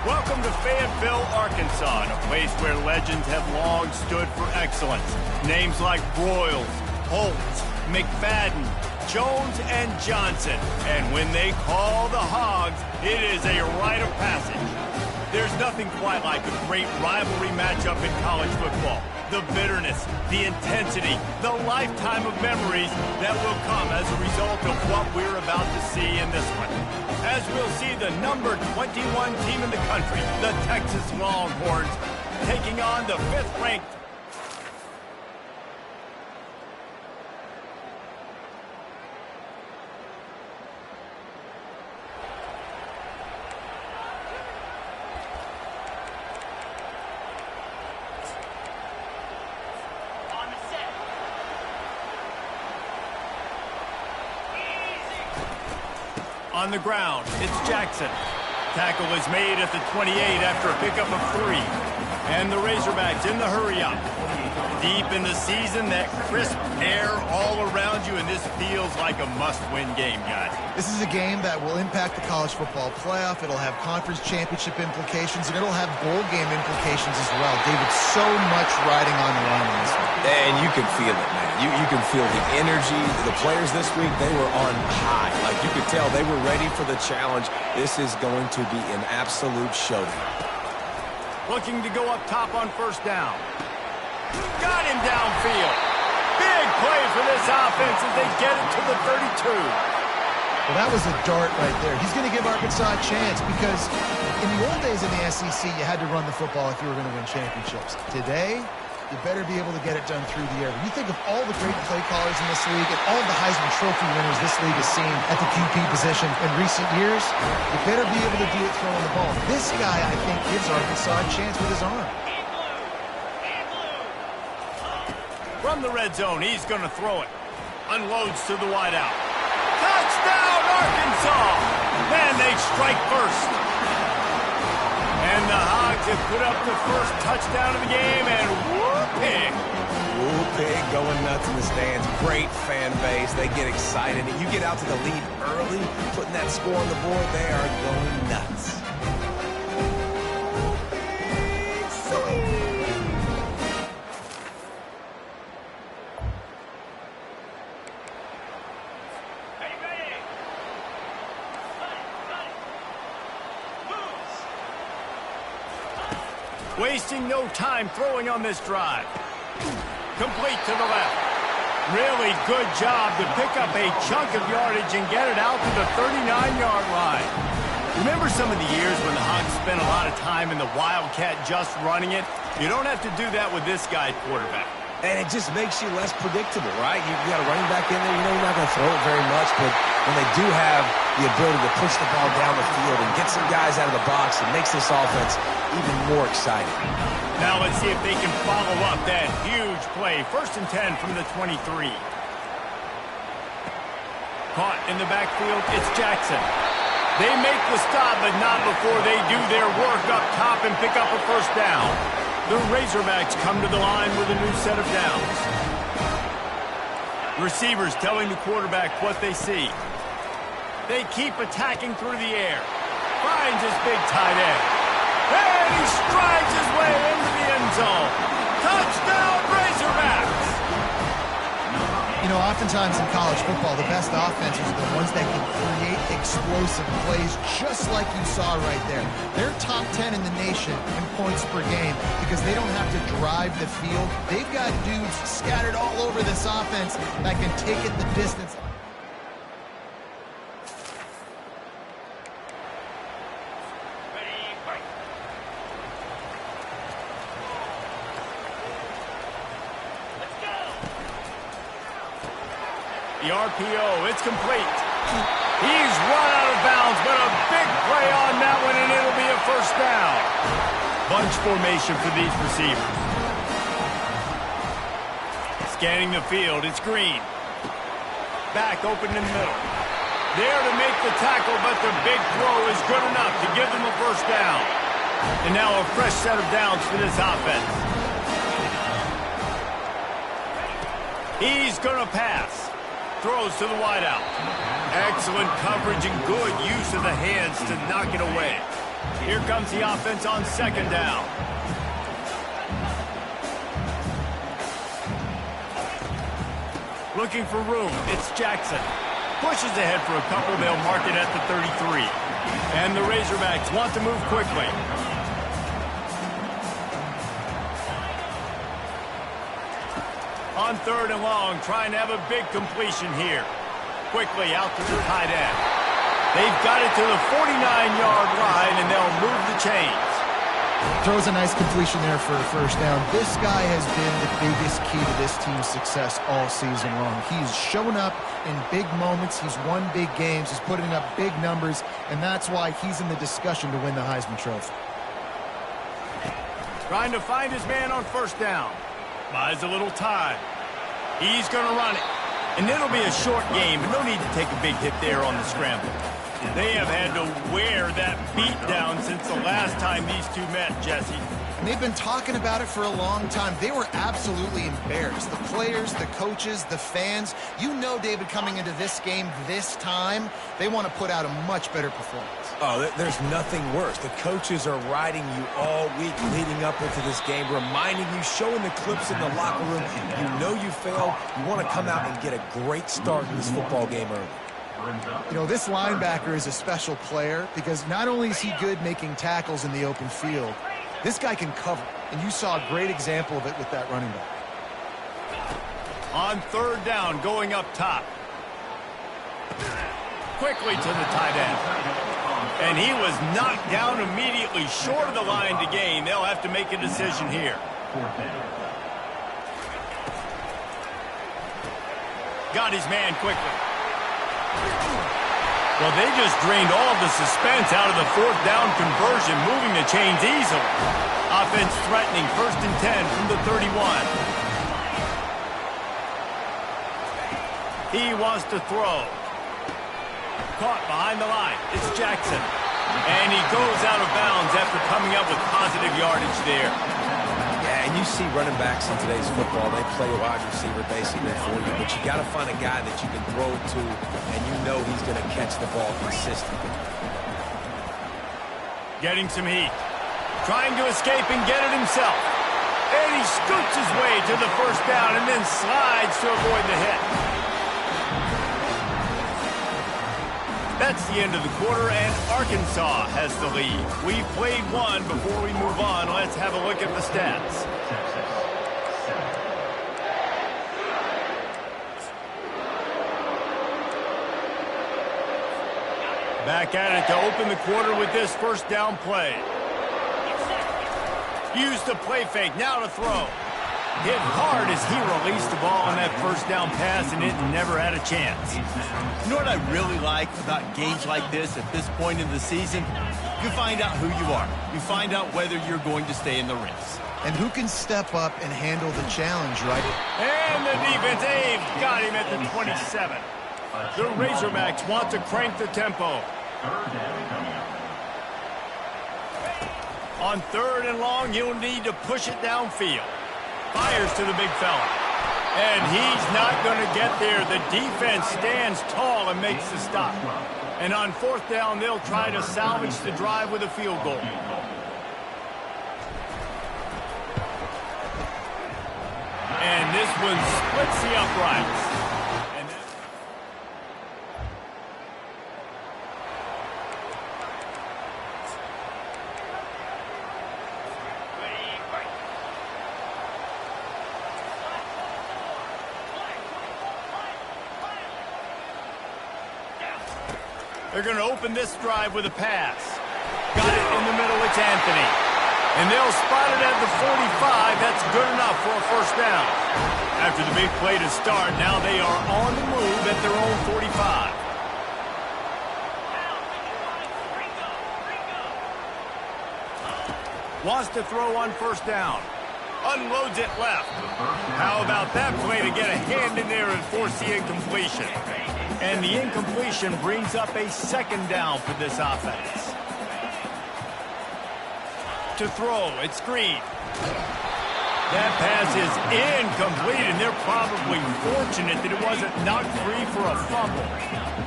Welcome to Fayetteville, Arkansas, a place where legends have long stood for excellence. Names like Broyles, Holtz, McFadden, Jones, and Johnson. And when they call the Hogs, it is a rite of passage. There's nothing quite like a great rivalry matchup in college football. The bitterness, the intensity, the lifetime of memories that will come as a result of what we're about to see in this one. As we'll see the number 21 team in the country, the Texas Longhorns, taking on the 5th-ranked on the ground. It's Jackson. Tackle is made at the 28 after a pickup of 3. And the Razorbacks in the hurry-up. Deep in the season, that crisp air all around you, and this feels like a must-win game, guys. This is a game that will impact the college football playoff. It'll have conference championship implications, and it'll have bowl game implications as well. David, so much riding on the line in this one. And you can feel it, man. You can feel the energy. The players this week, they were on high. Like, you could tell they were ready for the challenge. This is going to be an absolute showdown. Looking to go up top on first down. Got him downfield. Big play for this offense as they get it to the 32. Well, that was a dart right there. He's going to give Arkansas a chance because in the old days in the SEC, you had to run the football if you were going to win championships. Today, you better be able to get it done through the air. When you think of all the great play callers in this league and all the Heisman Trophy winners this league has seen at the QP position in recent years, you better be able to do it throwing the ball. This guy, I think, gives Arkansas a chance with his arm. From the red zone, he's going to throw it. Unloads to the wideout. Touchdown, Arkansas! Man, they strike first. And the Hogs have put up the first touchdown of the game, and whoop-pig. Whoop-pig going nuts in the stands. Great fan base. They get excited. And you get out to the lead early, putting that score on the board, they are going nuts. Wasting no time throwing on this drive. Complete to the left. Really good job to pick up a chunk of yardage and get it out to the 39-yard line. Remember some of the years when the Hogs spent a lot of time in the Wildcat just running it? You don't have to do that with this guy quarterback. And it just makes you less predictable, right? You got a running back in there. You know you're not going to throw it very much, but when they do have the ability to push the ball down the field and get some guys out of the box, it makes this offense even more exciting. Now let's see if they can follow up that huge play. 1st and 10 from the 23. Caught in the backfield, it's Jackson. They make the stop, but not before they do their work up top and pick up a first down. The Razorbacks come to the line with a new set of downs. Receivers telling the quarterback what they see. They keep attacking through the air. Finds his big tight end. And he strides his way into the end zone. Touchdown, Razorbacks! You know, oftentimes in college football, the best offenses are the ones that can create explosive plays just like you saw right there. They're top 10 in the nation in points per game because they don't have to drive the field. They've got dudes scattered all over this offense that can take it the distance. The RPO, it's complete. He's run out of bounds, but a big play on that one, and it'll be a first down. Bunch formation for these receivers. Scanning the field, it's Green. Back open in the middle. There to make the tackle, but the big throw is good enough to give them a first down. And now a fresh set of downs for this offense. He's going to pass. Throws to the wideout. Excellent coverage and good use of the hands to knock it away. Here comes the offense on second down. Looking for room. It's Jackson. Pushes ahead for a couple. They'll mark it at the 33. And the Razorbacks want to move quickly. On third and long, trying to have a big completion here. Quickly out to the tight end. They've got it to the 49-yard line, and they'll move the chains. Throws a nice completion there for a first down. This guy has been the biggest key to this team's success all season long. He's shown up in big moments. He's won big games. He's putting up big numbers, and that's why he's in the discussion to win the Heisman Trophy. Trying to find his man on first down. Buys a little time. He's going to run it. And it'll be a short game, but no need to take a big hit there on the scramble. They have had to wear that beat down since the last time these two met, Jesse. And they've been talking about it for a long time. They were absolutely embarrassed. The players, the coaches, the fans. You know, David, coming into this game this time, they want to put out a much better performance. Oh, there's nothing worse. The coaches are riding you all week leading up into this game, reminding you, showing the clips in the locker room. You know you failed. You want to come out and get a great start in this football game early. You know, this linebacker is a special player because not only is he good making tackles in the open field, this guy can cover. And you saw a great example of it with that running back. On third down, going up top. Quickly to the tight end. And he was knocked down immediately short of the line to gain. They'll have to make a decision here. Got his man quickly. Well, they just drained all the suspense out of the fourth down conversion, moving the chains easily. Offense threatening, 1st and 10 from the 31. He wants to throw. Caught behind the line. It's Jackson. And he goes out of bounds after coming up with positive yardage there. Yeah, and you see running backs in today's football, they play a wide receiver basically for you, but you got to find a guy that you can throw it to, and you know he's going to catch the ball consistently. Getting some heat. Trying to escape and get it himself. And he scoots his way to the first down and then slides to avoid the hit. That's the end of the quarter, and Arkansas has the lead. We've played one. Before we move on, let's have a look at the stats. Back at it to open the quarter with this first down play. Used the play fake, now to throw. Hit hard as he released the ball on that first down pass, and it never had a chance. You know what I really like about games like this at this point in the season? You find out who you are. You find out whether you're going to stay in the race. And who can step up and handle the challenge, right? And the defense, they've got him at the 27. The Razorbacks want to crank the tempo. On third and long, you'll need to push it downfield. Fires to the big fella. And he's not going to get there. The defense stands tall and makes the stop. And on fourth down, they'll try to salvage the drive with a field goal. And this one splits the uprights. They're going to open this drive with a pass. Got it in the middle. It's Anthony. And they'll spot it at the 45. That's good enough for a first down. After the big play to start, now they are on the move at their own 45. Wants to throw on first down. Unloads it left. How about that play to get a hand in there and force the incompletion? And the incompletion brings up a second down for this offense. To throw, it's Green. That pass is incomplete, and they're probably fortunate that it wasn't knocked free for a fumble.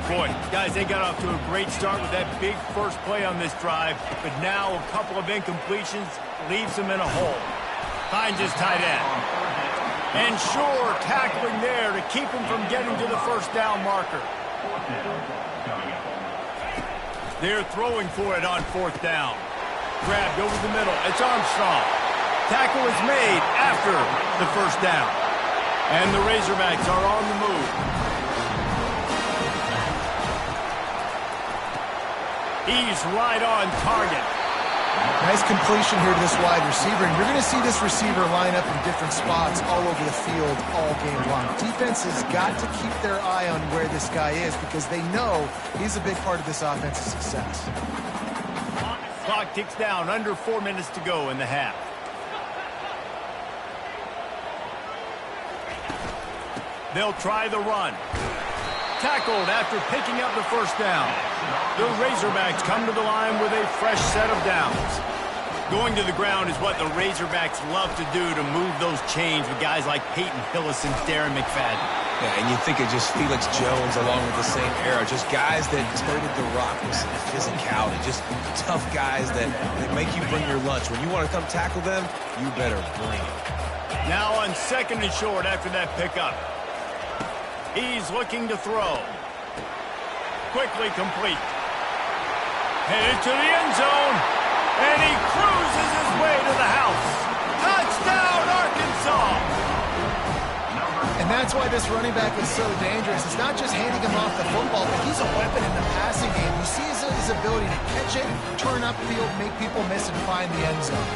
Boy, guys, they got off to a great start with that big first play on this drive, but now a couple of incompletions leaves them in a hole. Finds his tight end. And sure, tackling there to keep him from getting to the first down marker. They're throwing for it on fourth down. Grabbed over the middle. It's Armstrong. Tackle is made after the first down. And the Razorbacks are on the move. He's right on target. Nice completion here to this wide receiver, and you're going to see this receiver line up in different spots all over the field all game long. Defense has got to keep their eye on where this guy is because they know he's a big part of this offense's success. Clock ticks down, under 4 minutes to go in the half. They'll try the run. Tackled after picking up the first down. The Razorbacks come to the line with a fresh set of downs. Going to the ground is what the Razorbacks love to do to move those chains with guys like Peyton Hillis and Darren McFadden. Yeah, and you think of just Felix Jones along with the same era. Just guys that toted the rock with some physicality. Just tough guys that make you bring your lunch. When you want to come tackle them, you better bring it. Now on second and short after that pickup. He's looking to throw. Quickly complete. Headed to the end zone. And he cruises his way to the house. Touchdown, Arkansas! And that's why this running back is so dangerous. It's not just handing him off the football, but he's a weapon in the passing game. You see his ability to catch it, turn upfield, make people miss, and find the end zone.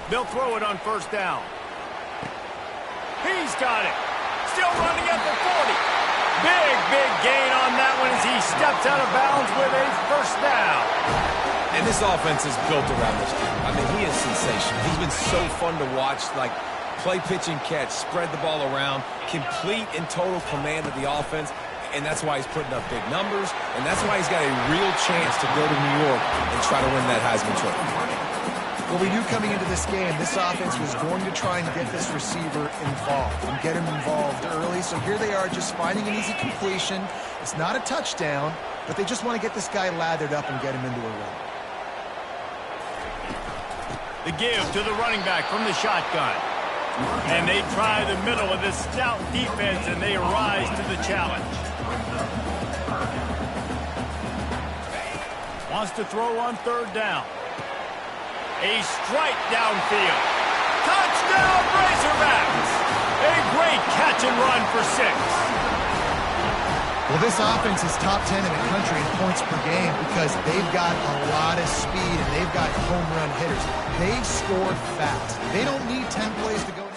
They'll throw it on first down. He's got it. Still running at the 40. Big gain on that one as he steps out of bounds with a first down. And this offense is built around this dude. I mean, he is sensational. He's been so fun to watch, like play, pitch, and catch, spread the ball around, complete and total command of the offense. And that's why he's putting up big numbers, and that's why he's got a real chance to go to New York and try to win that Heisman Trophy. Well, we knew coming into this game, this offense was going to try and get this receiver involved and get him involved early. So here they are just finding an easy completion. It's not a touchdown, but they just want to get this guy lathered up and get him into a run. The give to the running back from the shotgun. And they try the middle of this stout defense, and they rise to the challenge. Wants to throw on third down. A strike downfield. Touchdown, Razorbacks! A great catch and run for 6. Well, this offense is top 10 in the country in points per game because they've got a lot of speed and they've got home run hitters. They score fast. They don't need 10 plays to go down.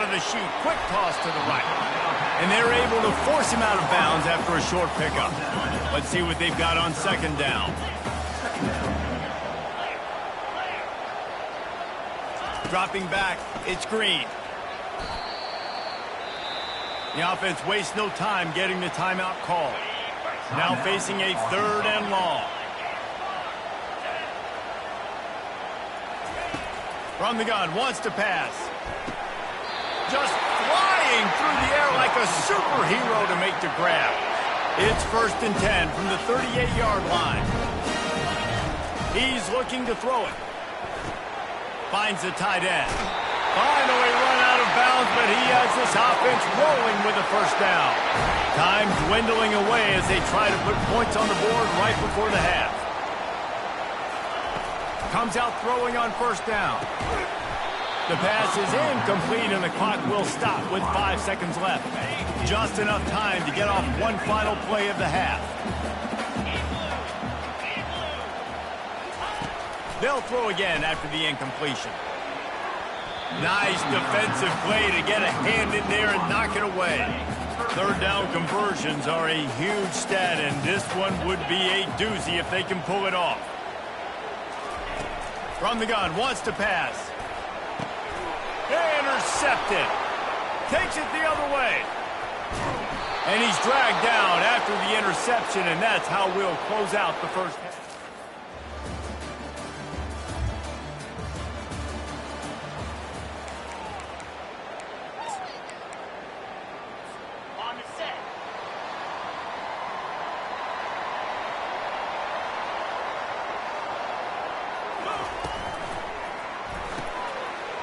The shoot, quick toss to the right. And they're able to force him out of bounds after a short pickup. Let's see what they've got on second down. Dropping back, it's Green. The offense wastes no time getting the timeout call. Now facing a third and long. From the gun, wants to pass. Just flying through the air like a superhero to make the grab. It's first and 10 from the 38-yard line. He's looking to throw it. Finds the tight end. Finally run out of bounds, but he has this offense rolling with a first down. Time dwindling away as they try to put points on the board right before the half. Comes out throwing on first down. The pass is incomplete, and the clock will stop with 5 seconds left. Just enough time to get off one final play of the half. They'll throw again after the incompletion. Nice defensive play to get a hand in there and knock it away. Third down conversions are a huge stat, and this one would be a doozy if they can pull it off. From the gun, wants to pass. Intercepted. Takes it the other way. And he's dragged down after the interception, and that's how we'll close out the first half.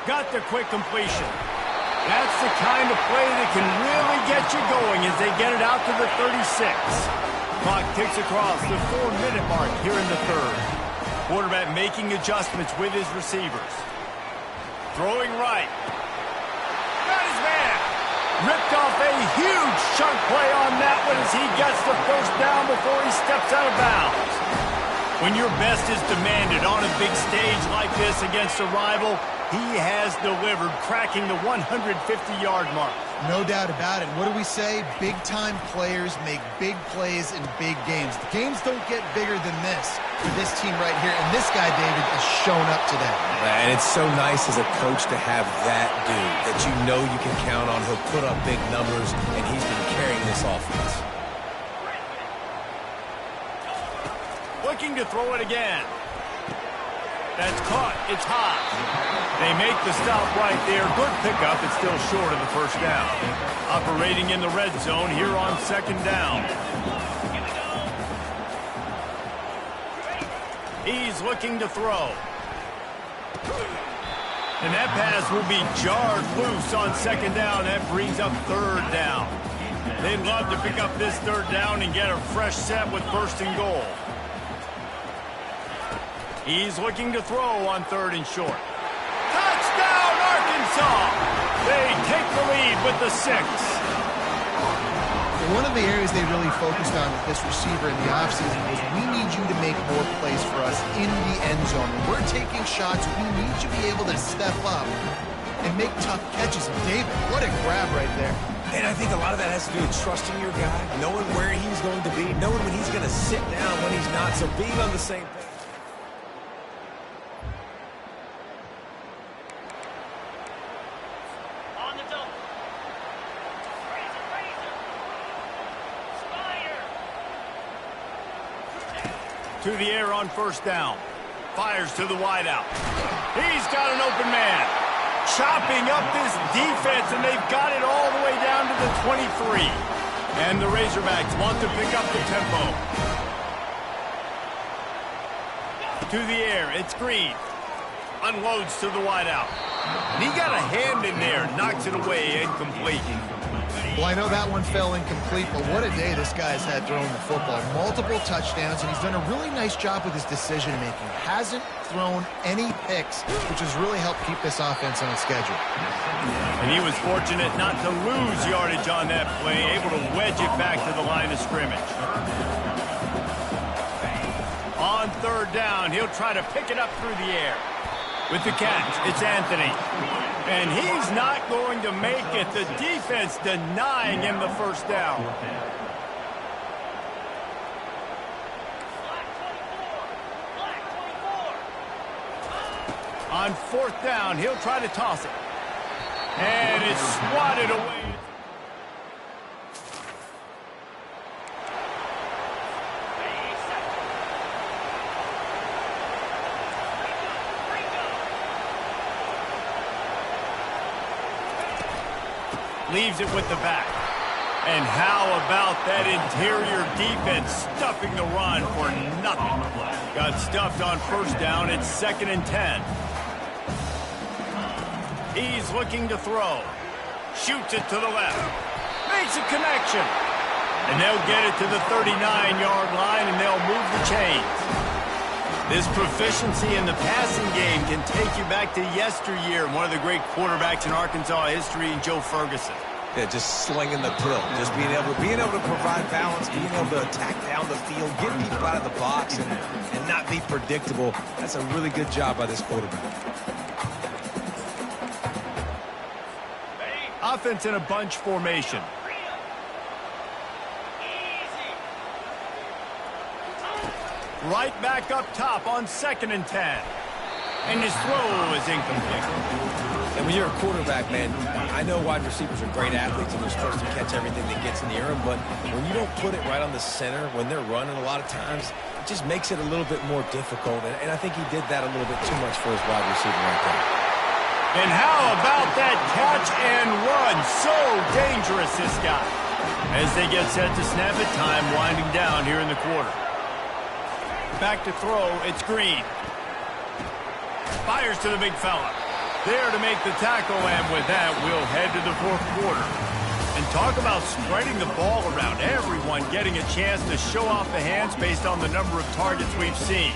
Got the quick completion. That's the kind of play that can really get you going as they get it out to the 36. Clock ticks across the 4-minute mark here in the third. Quarterback making adjustments with his receivers. Throwing right. Got his man. Ripped off a huge chunk play on that one as he gets the first down before he steps out of bounds. When your best is demanded on a big stage like this against a rival, he has delivered, cracking the 150-yard mark. No doubt about it. What do we say? Big-time players make big plays in big games. The games don't get bigger than this for this team right here, and this guy, David, has shown up today. And it's so nice as a coach to have that dude that you know you can count on. He'll put up big numbers, and he's been carrying this offense. Looking to throw it again. That's caught. It's hot. They make the stop right there. Good pickup. It's still short of the first down. Operating in the red zone here on second down. He's looking to throw. And that pass will be jarred loose on second down. That brings up third down. They'd love to pick up this third down and get a fresh set with first and goal. He's looking to throw on third and short. Touchdown, Arkansas! They take the lead with the 6. One of the areas they really focused on with this receiver in the offseason was we need you to make more plays for us in the end zone. When we're taking shots, we need you to be able to step up and make tough catches. And David, what a grab right there. And I think a lot of that has to do with trusting your guy, knowing where he's going to be, knowing when he's going to sit down, when he's not, so being on the same page. To the air on first down. Fires to the wideout. He's got an open man. Chopping up this defense, and they've got it all the way down to the 23. And the Razorbacks want to pick up the tempo. To the air, it's Green. Unloads to the wideout. And he got a hand in there, knocks it away, incomplete. Well, I know that one fell incomplete, but what a day this guy's had throwing the football. Multiple touchdowns, and he's done a really nice job with his decision-making. Hasn't thrown any picks, which has really helped keep this offense on schedule. And he was fortunate not to lose yardage on that play, able to wedge it back to the line of scrimmage. On third down, he'll try to pick it up through the air. With the catch, it's Anthony. And he's not going to make it. The defense denying him the first down. On fourth down, he'll try to toss it. And it's swatted away. Leaves it with the back. And how about that interior defense stuffing the run for nothing? Got stuffed on first down. It's 2nd and 10. He's looking to throw. Shoots it to the left. Makes a connection. And they'll get it to the 39-yard line, and they'll move the chains. This proficiency in the passing game can take you back to yesteryear. One of the great quarterbacks in Arkansas history, Joe Ferguson. Yeah, just slinging the pill, just being able to provide balance, being able to attack down the field, get people out of the box, and not be predictable. That's a really good job by this quarterback. Offense in a bunch formation. Right back up top on 2nd and 10. And his throw is incomplete. And when you're a quarterback, man, I know wide receivers are great athletes and they're supposed to catch everything that gets near them, but when you don't put it right on the center, when they're running a lot of times, it just makes it a little bit more difficult. And I think he did that a little bit too much for his wide receiver right there. And how about that catch and run? So dangerous, this guy. As they get set to snap it, time winding down here in the quarter. Back to throw, it's Green. Fires to the big fella. There to make the tackle, and with that, we'll head to the 4th quarter. And talk about spreading the ball around, everyone getting a chance to show off the hands based on the number of targets we've seen.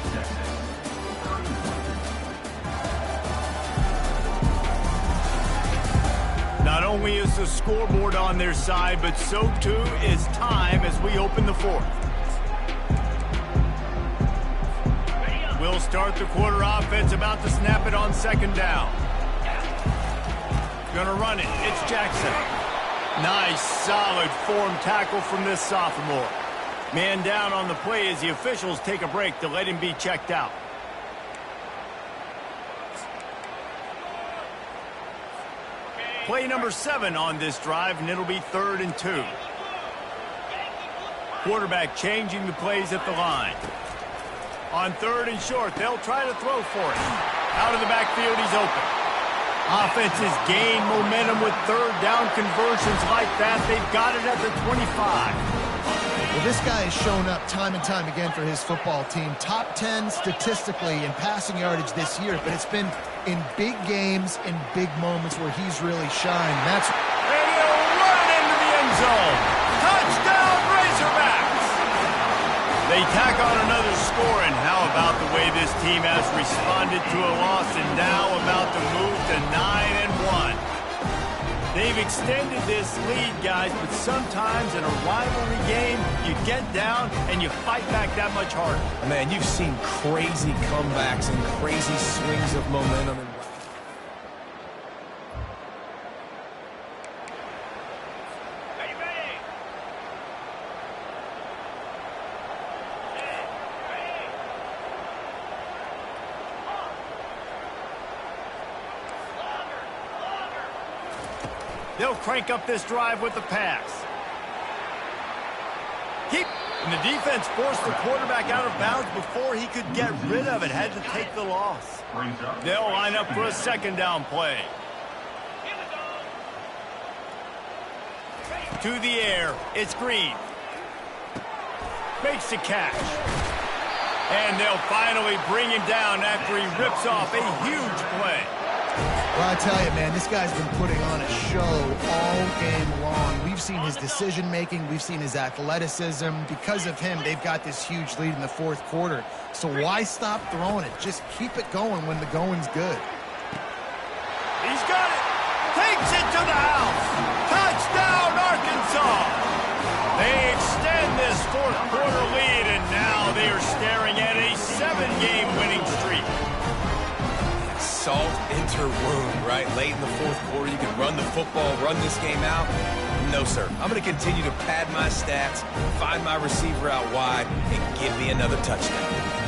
Not only is the scoreboard on their side, but so too is time as we open the 4th. We'll start the quarter offense, about to snap it on 2nd down. Gonna run it, it's Jackson. Nice, solid form tackle from this sophomore. Man down on the play as the officials take a break to let him be checked out. Play number 7 on this drive, and it'll be 3rd and 2. Quarterback changing the plays at the line. On 3rd and short, they'll try to throw for it. Out of the backfield, he's open. Offenses gain momentum with 3rd down conversions like that. They've got it at the 25. Well, this guy has shown up time and time again for his football team. Top 10 statistically in passing yardage this year, but it's been in big games, in big moments where he's really shined. And he'll run into the end zone. Touchdown, Razorbacks! They tack on another score, and how about the way this team has responded to a loss and now about to move to 9-1. They've extended this lead, guys, but sometimes in a rivalry game, you get down and you fight back that much harder. Man, you've seen crazy comebacks and crazy swings of momentum. They'll crank up this drive with the pass. And the defense forced the quarterback out of bounds before he could get rid of it. Had to take the loss. They'll line up for a 2nd down play. To the air, it's Green. Makes the catch. And they'll finally bring him down after he rips off a huge play. Well, I tell you, man, this guy's been putting on a show all game long. We've seen his decision-making. We've seen his athleticism. Because of him, they've got this huge lead in the 4th quarter. So why stop throwing it? Just keep it going when the going's good. He's got it. Takes it to the house. Touchdown, Arkansas. They extend this 4th quarter lead, and now they are staring at a 7-game winning streak. Salt into wound, right? Late in the 4th quarter, you can run the football, run this game out. No, sir. I'm going to continue to pad my stats, find my receiver out wide, and give me another touchdown.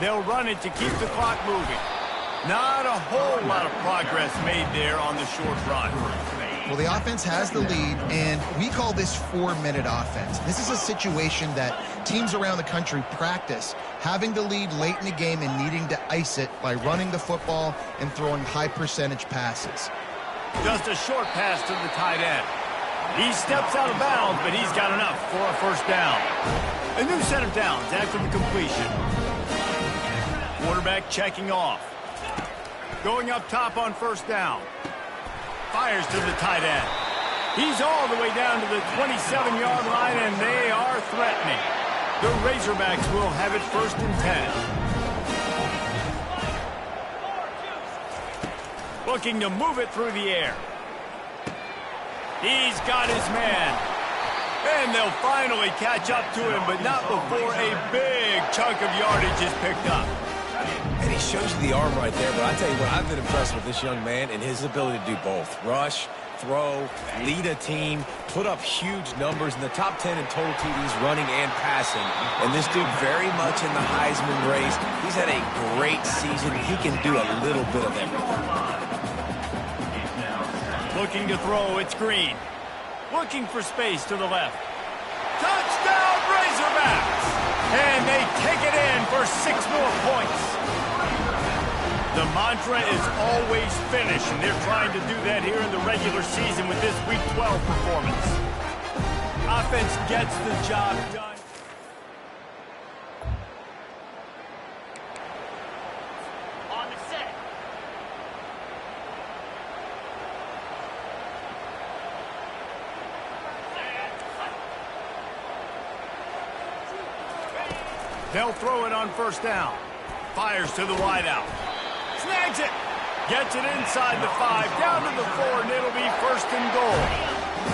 They'll run it to keep the clock moving. Not a whole lot of progress made there on the short run. Well, the offense has the lead, and we call this 4-minute offense. This is a situation that teams around the country practice, having the lead late in the game and needing to ice it by running the football and throwing high-percentage passes. Just a short pass to the tight end. He steps out of bounds, but he's got enough for a first down. A new set of downs after the completion. Quarterback checking off. Going up top on first down. Fires to the tight end. He's all the way down to the 27-yard line, and they are threatening. The Razorbacks will have it 1st and 10. Looking to move it through the air. He's got his man. And they'll finally catch up to him, but not before a big chunk of yardage is picked up. And he shows you the arm right there, but I tell you what, I've been impressed with this young man and his ability to do both. Rush, throw, lead a team, put up huge numbers in the top 10 in total TDs running and passing. And this dude very much in the Heisman race. He's had a great season. He can do a little bit of everything. Looking to throw, it's Green. Looking for space to the left. Touchdown, Razorbacks! And they take it in for 6 more points. The mantra is always finish, and they're trying to do that here in the regular season with this Week 12 performance. Offense gets the job done. They'll throw it on first down. Fires to the wideout. Snags it. Gets it inside the 5, down to the 4, and it'll be 1st and goal.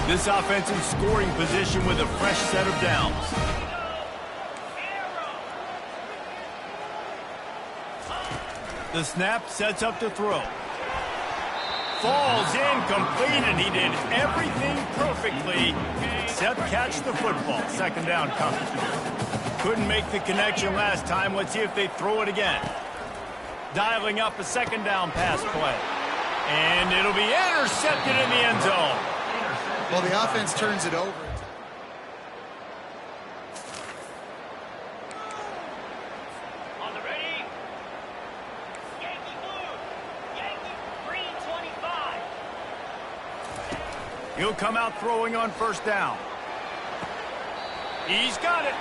This offensive scoring position with a fresh set of downs. The snap sets up to throw. Falls incomplete, and he did everything perfectly except catch the football. 2nd down coming. Couldn't make the connection last time. Let's see if they throw it again. Dialing up a 2nd down pass play. And it'll be intercepted in the end zone. Well, the offense turns it over. On the ready. Yankee blue. Yankee green 25. He'll come out throwing on first down. He's got it.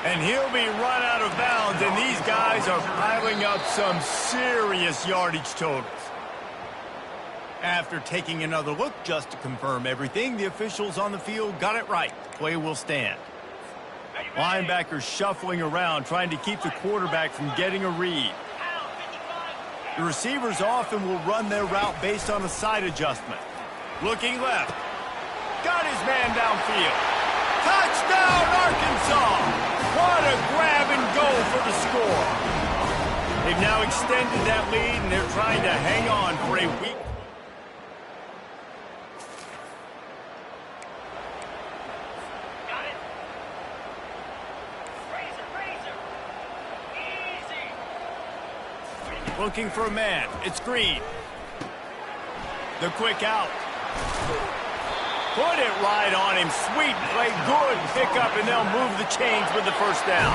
And he'll be run out of bounds, and these guys are piling up some serious yardage totals. After taking another look just to confirm everything, the officials on the field got it right. Play will stand. Linebackers shuffling around, trying to keep the quarterback from getting a read. The receivers often will run their route based on a side adjustment. Looking left. Got his man downfield. Touchdown, Arkansas! What a grab and go for the score. They've now extended that lead, and they're trying to hang on for a week. Got it. Razor. Easy. Looking for a man. It's Green. The quick out. Put it right on him. Sweet play. Good pickup, and they'll move the chains with the first down.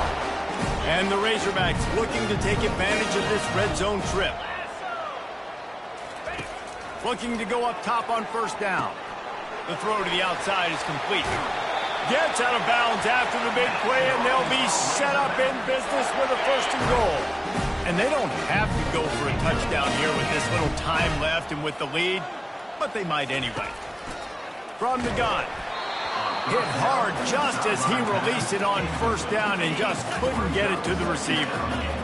And the Razorbacks looking to take advantage of this red zone trip. Looking to go up top on first down. The throw to the outside is complete. Gets out of bounds after the big play, and they'll be set up in business with a 1st and goal. And they don't have to go for a touchdown here with this little time left and with the lead, but they might anyway. From the gun. Hit hard just as he released it on first down and just couldn't get it to the receiver.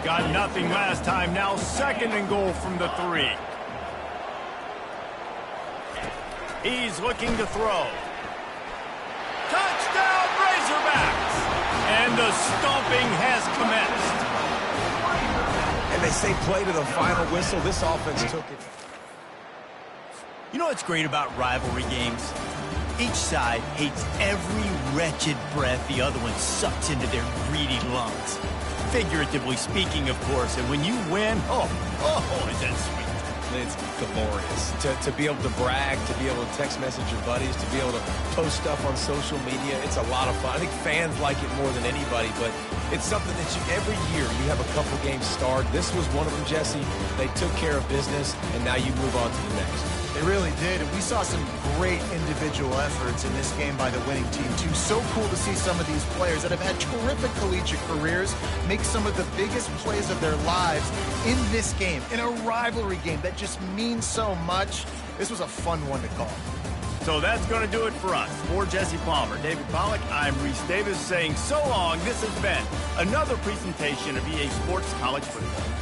Got nothing last time. Now 2nd and goal from the 3. He's looking to throw. Touchdown, Razorbacks! And the stomping has commenced. And they say play to the final whistle. This offense took it. You know what's great about rivalry games? Each side hates every wretched breath the other one sucks into their greedy lungs. Figuratively speaking, of course, and when you win, oh, is that sweet. It's glorious. To be able to brag, to be able to text message your buddies, to be able to post stuff on social media, it's a lot of fun. I think fans like it more than anybody, but it's something that every year you have a couple games start. This was one of them, Jesse. They took care of business, and now you move on to the next. They really did, and we saw some great individual efforts in this game by the winning team, too. So cool to see some of these players that have had terrific collegiate careers make some of the biggest plays of their lives in this game, in a rivalry game that just means so much. This was a fun one to call. So that's going to do it for us. For Jesse Palmer, David Pollack, I'm Reese Davis saying so long. This has been another presentation of EA Sports College Football.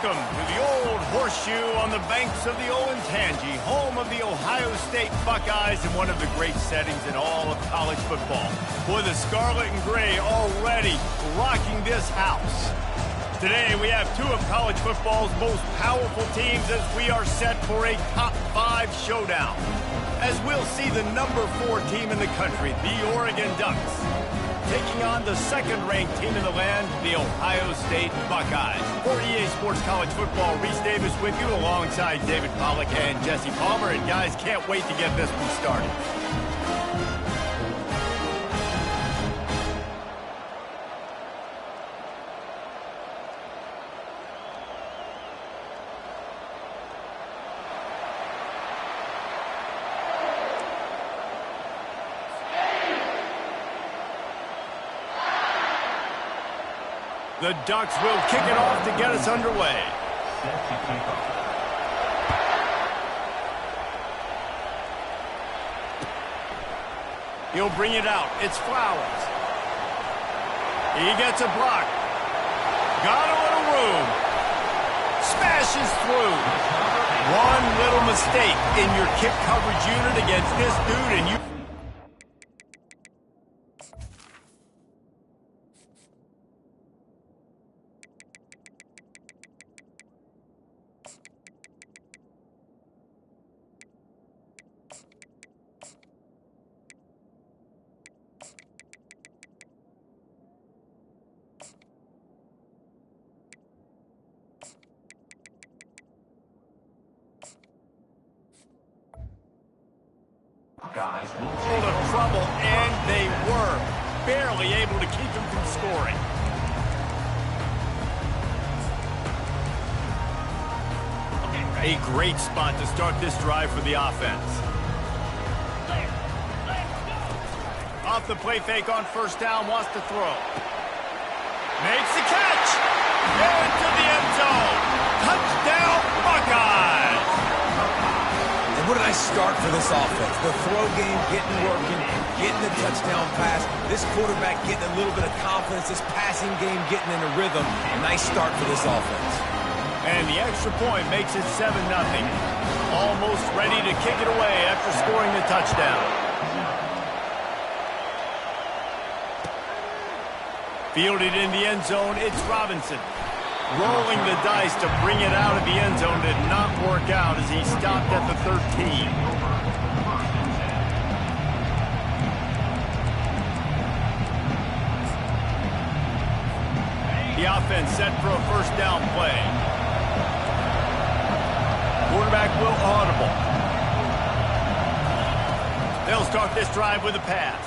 Welcome to the old horseshoe on the banks of the Olentangy, home of the Ohio State Buckeyes and one of the great settings in all of college football. Boy, the scarlet and gray already rocking this house. Today, we have two of college football's most powerful teams as we are set for a top 5 showdown. As we'll see the number 4 team in the country, the Oregon Ducks, taking on the second-ranked team in the land, the Ohio State Buckeyes. For EA Sports College Football, Reese Davis with you alongside David Pollack and Jesse Palmer. And guys, can't wait to get this one started. The Ducks will kick it off to get us underway. He'll bring it out. It's Flowers. He gets a block. Got a little room. Smashes through. One little mistake in your kick coverage unit against this dude, and you... Full of trouble, and they were barely able to keep him from scoring. A great spot to start this drive for the offense. Off the play fake on first down, wants to throw. Makes the catch! Into the end zone! Touchdown, Buckeyes! And what did I start for this offense? The throw game getting working, getting the touchdown pass. This quarterback getting a little bit of confidence. This passing game getting in a rhythm. Nice start for this offense. And the extra point makes it 7-0. Almost ready to kick it away after scoring the touchdown. Fielded in the end zone, it's Robinson. Rolling the dice to bring it out of the end zone did not work out as he stopped at the 13. The offense set for a first down play. Quarterback will audible. They'll start this drive with a pass.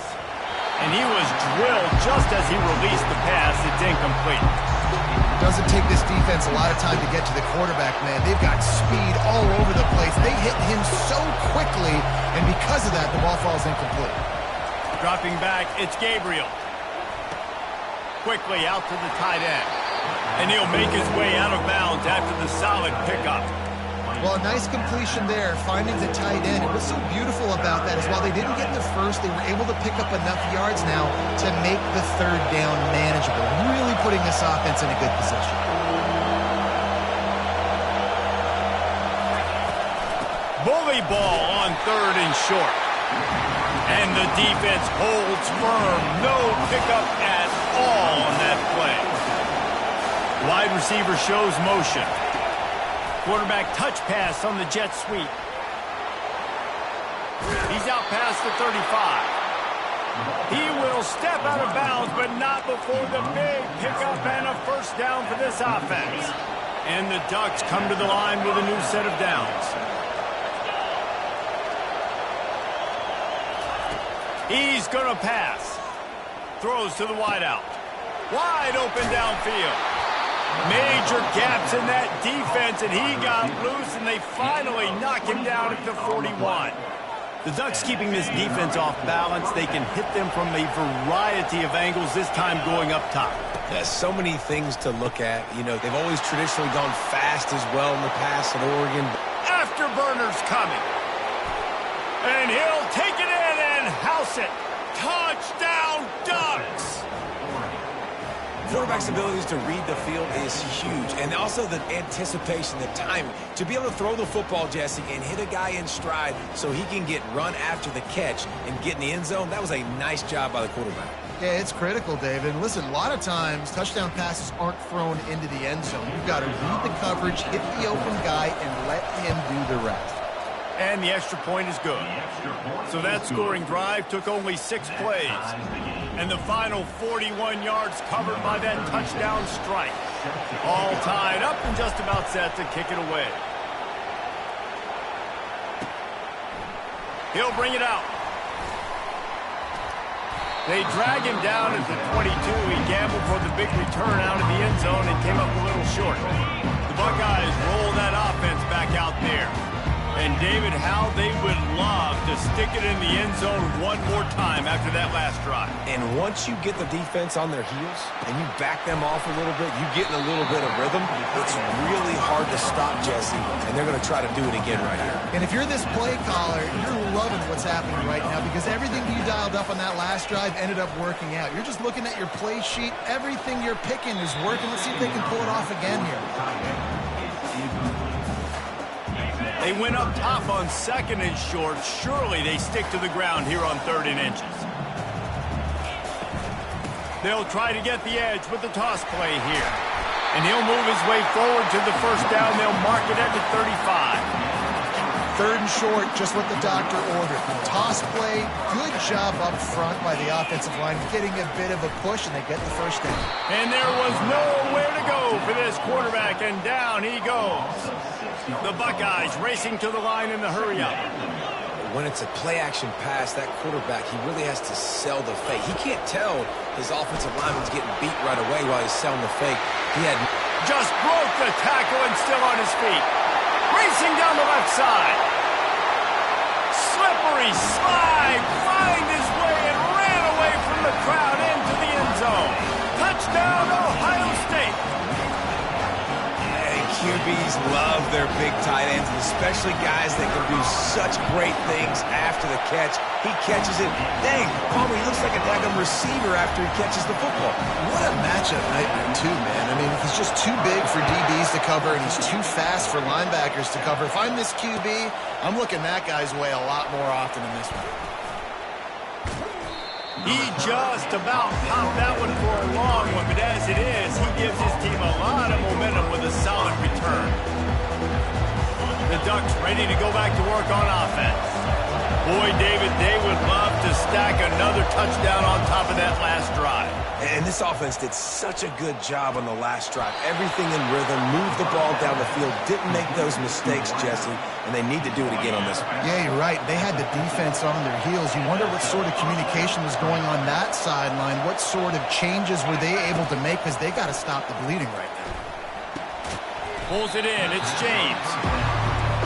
And he was drilled just as he released the pass. It's incomplete. It doesn't take this defense a lot of time to get to the quarterback, man. They've got speed all over the place. They hit him so quickly, and because of that, the ball falls incomplete. Dropping back, it's Gabriel. Quickly out to the tight end. And he'll make his way out of bounds after the solid pickup. Well, a nice completion there, finding the tight end. And what's so beautiful about that is while they didn't get the first, they were able to pick up enough yards now to make the third down manageable, really putting this offense in a good position. Bully ball on third and short. And the defense holds firm. No pickup at all on that play. Wide receiver shows motion. Quarterback touch pass on the jet sweep. He's out past the 35. He will step out of bounds, but not before the big pickup and a first down for this offense. And the Ducks come to the line with a new set of downs. He's going to pass. Throws to the wideout. Wide open downfield. Major gaps in that defense, and he got loose, and they finally knock him down at the 41. The Ducks keeping this defense off balance. They can hit them from a variety of angles, this time going up top. There's so many things to look at. You know, they've always traditionally gone fast as well in the past at Oregon. Afterburner's coming. And he'll take it in and house it. Touchdown, Ducks! Quarterback's abilities to read the field is huge, and also the anticipation, the timing. To be able to throw the football, Jesse, and hit a guy in stride so he can get run after the catch and get in the end zone, that was a nice job by the quarterback. Yeah, it's critical, David. And listen, a lot of times touchdown passes aren't thrown into the end zone. You've got to read the coverage, hit the open guy, and let him do the rest. And the extra point is good. So that scoring drive took only 6 plays. And the final 41 yards covered by that touchdown strike. All tied up and just about set to kick it away. He'll bring it out. They drag him down at the 22. He gambled for the big return out of the end zone and came up a little short. The Buckeyes roll that offense back out there. And, David, how they would love to stick it in the end zone one more time after that last drive. And once you get the defense on their heels and you back them off a little bit, you get in a little bit of rhythm, it's really hard to stop, Jesse, and they're going to try to do it again right here. And if you're this play caller, you're loving what's happening right now because everything you dialed up on that last drive ended up working out. You're just looking at your play sheet. Everything you're picking is working. Let's see if they can pull it off again here. They went up top on 2nd and short. Surely they stick to the ground here on 3rd and inches. They'll try to get the edge with the toss play here. And he'll move his way forward to the first down. They'll mark it at the 35. 3rd and short, just what the doctor ordered. Toss play, good job up front by the offensive line, getting a bit of a push, and they get the first down. And there was nowhere to go for this quarterback, and down he goes. The Buckeyes racing to the line in the hurry-up. When it's a play-action pass, that quarterback, he really has to sell the fake. He can't tell his offensive lineman's getting beat right away while he's selling the fake. He had just broke the tackle and still on his feet. Racing down the left side. Slippery slide, find his way and ran away from the crowd into the end zone. Touchdown, Ohio State. QBs love their big tight ends, especially guys that can do such great things after the catch. He catches it. Dang, Palmer, he looks like a daggum receiver after he catches the football. What a matchup nightmare, too, man. I mean, he's just too big for DBs to cover, and he's too fast for linebackers to cover. If I'm this QB, I'm looking that guy's way a lot more often than this one. He just about popped that one for a long one, but as it is, he gives his team a lot of momentum with a solid return. The Ducks ready to go back to work on offense. Boy, David, they would love to stack another touchdown on top of that last drive. And this offense did such a good job on the last drive. Everything in rhythm, moved the ball down the field, didn't make those mistakes, Jesse, and they need to do it again on this one. Yeah, you're right. They had the defense on their heels. You wonder what sort of communication was going on that sideline. What sort of changes were they able to make because they got to stop the bleeding right now. Pulls it in. It's James.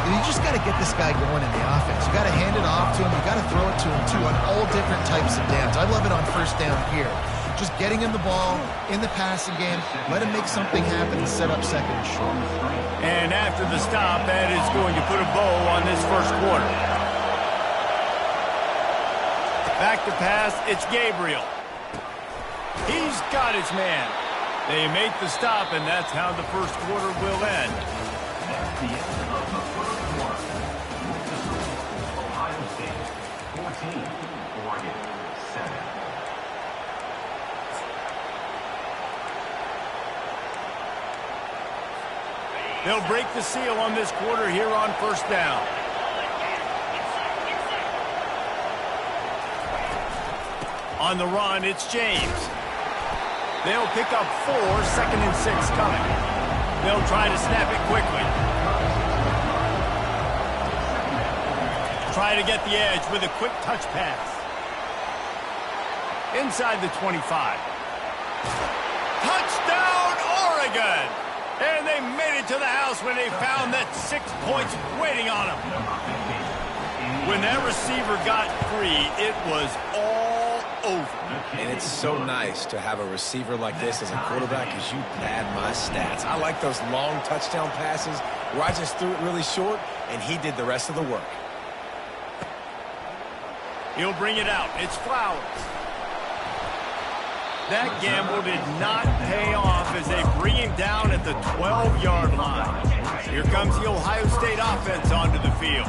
You just got to get this guy going in the offense. You got to hand it off to him. You got to throw it to him, too, on all different types of downs. I love it on first down here. Just getting him the ball in the passing game. Let him make something happen and set up 2nd and short. And after the stop, that is going to put a bow on this first quarter. Back to pass, it's Gabriel. He's got his man. They make the stop, and that's how the first quarter will end. At the end of the first quarter, Ohio State 14, Oregon 7. They'll break the seal on this quarter here on first down. On the run, it's James. They'll pick up 4, 2nd and 6 coming. They'll try to snap it quickly. Try to get the edge with a quick touch pass. Inside the 25. Touchdown, Oregon! And they made it to the house when they found that 6 points waiting on them. When that receiver got free, it was all over. And it's so nice to have a receiver like this as a quarterback because you pad my stats. I like those long touchdown passes where I just threw it really short and he did the rest of the work. He'll bring it out. It's Flowers. That gamble did not pay off as they bring him down at the 12-yard line. Here comes the Ohio State offense onto the field.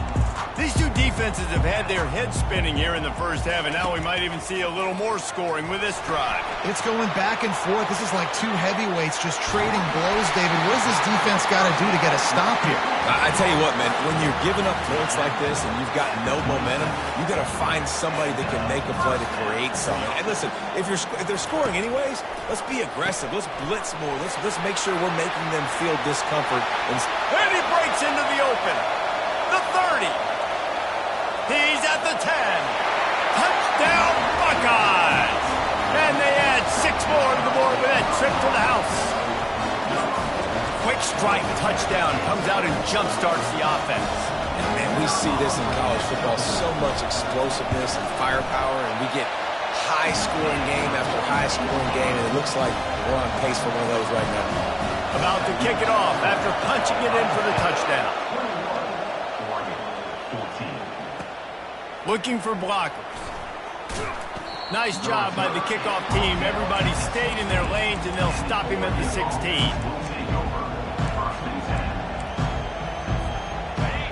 These two defenses have had their heads spinning here in the first half, and now we might even see a little more scoring with this drive. It's going back and forth. This is like two heavyweights just trading blows, David. What does this defense got to do to get a stop here? I tell you what, man, when you're giving up points like this and you've got no momentum, you got to find somebody that can make a play to create something. And listen, if they're scoring anyways, let's be aggressive. Let's blitz more. Let's make sure we're making them feel discomfort. And he breaks into the open. The 30. He's at the 10. Touchdown, Buckeyes! And they add 6 more to the board with that trip to the house. Quick strike touchdown comes out and jump-starts the offense. And man, we see this in college football, so much explosiveness and firepower, and we get high-scoring game after high-scoring game, and it looks like we're on pace for one of those right now. About to kick it off after punching it in for the touchdown. Looking for blockers. Nice job by the kickoff team. Everybody stayed in their lanes, and they'll stop him at the 16.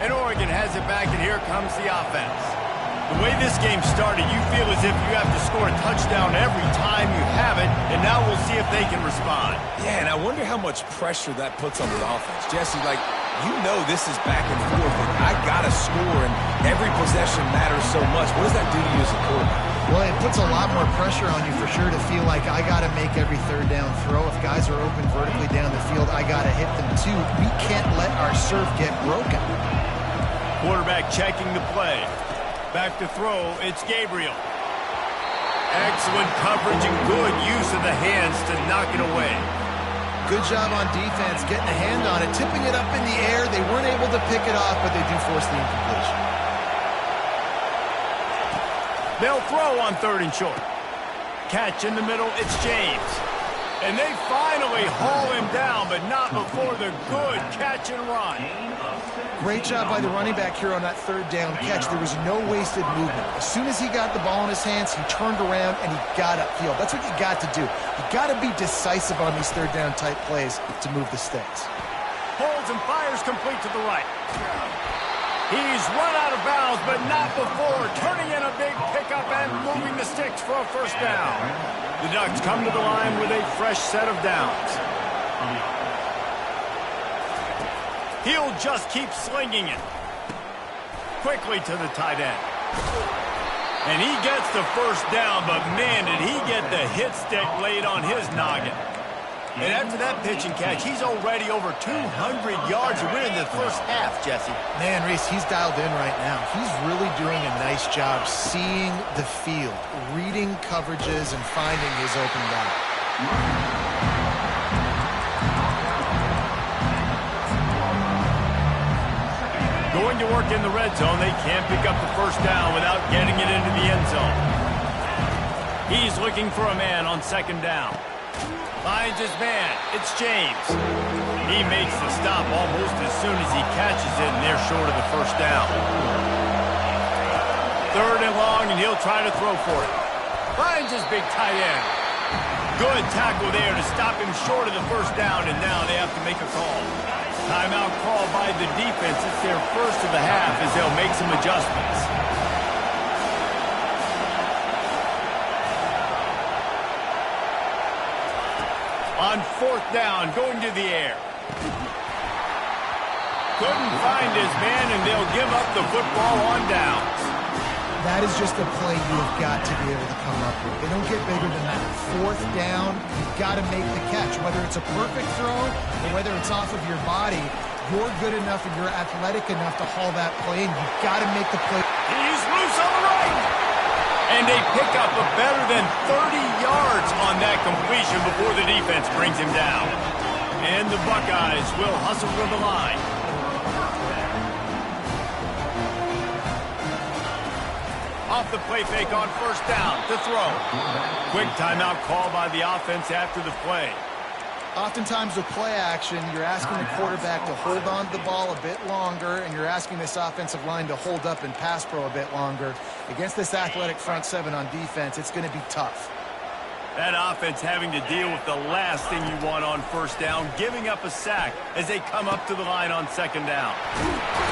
And Oregon has it back, and here comes the offense. The way this game started, you feel as if you have to score a touchdown every time you have it, and now we'll see if they can respond. Yeah, and I wonder how much pressure that puts on the offense. Jesse, like, you know this is back and forth, and I got to score, and every possession matters so much. What does that do to you as a quarterback? Well, it puts a lot more pressure on you for sure to feel like I got to make every third down throw. If guys are open vertically down the field, I got to hit them too. We can't let our serve get broken. Quarterback checking the play. Back to throw, it's Gabriel. Excellent coverage and good use of the hands to knock it away. Good job on defense, getting a hand on it, tipping it up in the air. They weren't able to pick it off, but they do force the incompletion. They'll throw on 3rd and short. Catch in the middle, it's James. And they finally haul him down, but not before the good catch and run. Great job by the running back here on that 3rd down catch. There was no wasted movement. As soon as he got the ball in his hands, he turned around and he got upfield. That's what you got to do. You got to be decisive on these 3rd down type plays to move the sticks. Holds and fires complete to the right. He's run out of bounds, but not before turning in a big pickup and moving the sticks for a 1st down. The Ducks come to the line with a fresh set of downs. He'll just keep slinging it. Quickly to the tight end. And he gets the 1st down, but man, did he get the hit stick laid on his noggin. And after that pitch and catch, he's already over 200 yards and we're in the first half, Jesse. Man, Reese, he's dialed in right now. He's really doing a nice job seeing the field, reading coverages, and finding his open guy. Going to work in the red zone, they can't pick up the 1st down without getting it into the end zone. He's looking for a man on 2nd down. Finds his man. It's James. He makes the stop almost as soon as he catches it, and they're short of the 1st down. 3rd and long, and he'll try to throw for it. Finds his big tight end. Good tackle there to stop him short of the 1st down, and now they have to make a call. Timeout called by the defense. It's their 1st of the half as they'll make some adjustments. On 4th down, going to the air. Couldn't find his man, and they'll give up the football on downs. That is just a play you've got to be able to come up with. They don't get bigger than that. 4th down, you've got to make the catch. Whether it's a perfect throw or whether it's off of your body, you're good enough and you're athletic enough to haul that play in. You've got to make the play. He's loose on the right. And they pick up a better than 30 yards on that completion before the defense brings him down. And the Buckeyes will hustle to the line. Off the play fake on 1st down to throw. Quick timeout call by the offense after the play. Oftentimes with play action, you're asking the quarterback to hold on to the ball a bit longer, and you're asking this offensive line to hold up and pass pro a bit longer. Against this athletic front 7 on defense, it's going to be tough. That offense having to deal with the last thing you want on first down, giving up a sack as they come up to the line on second down.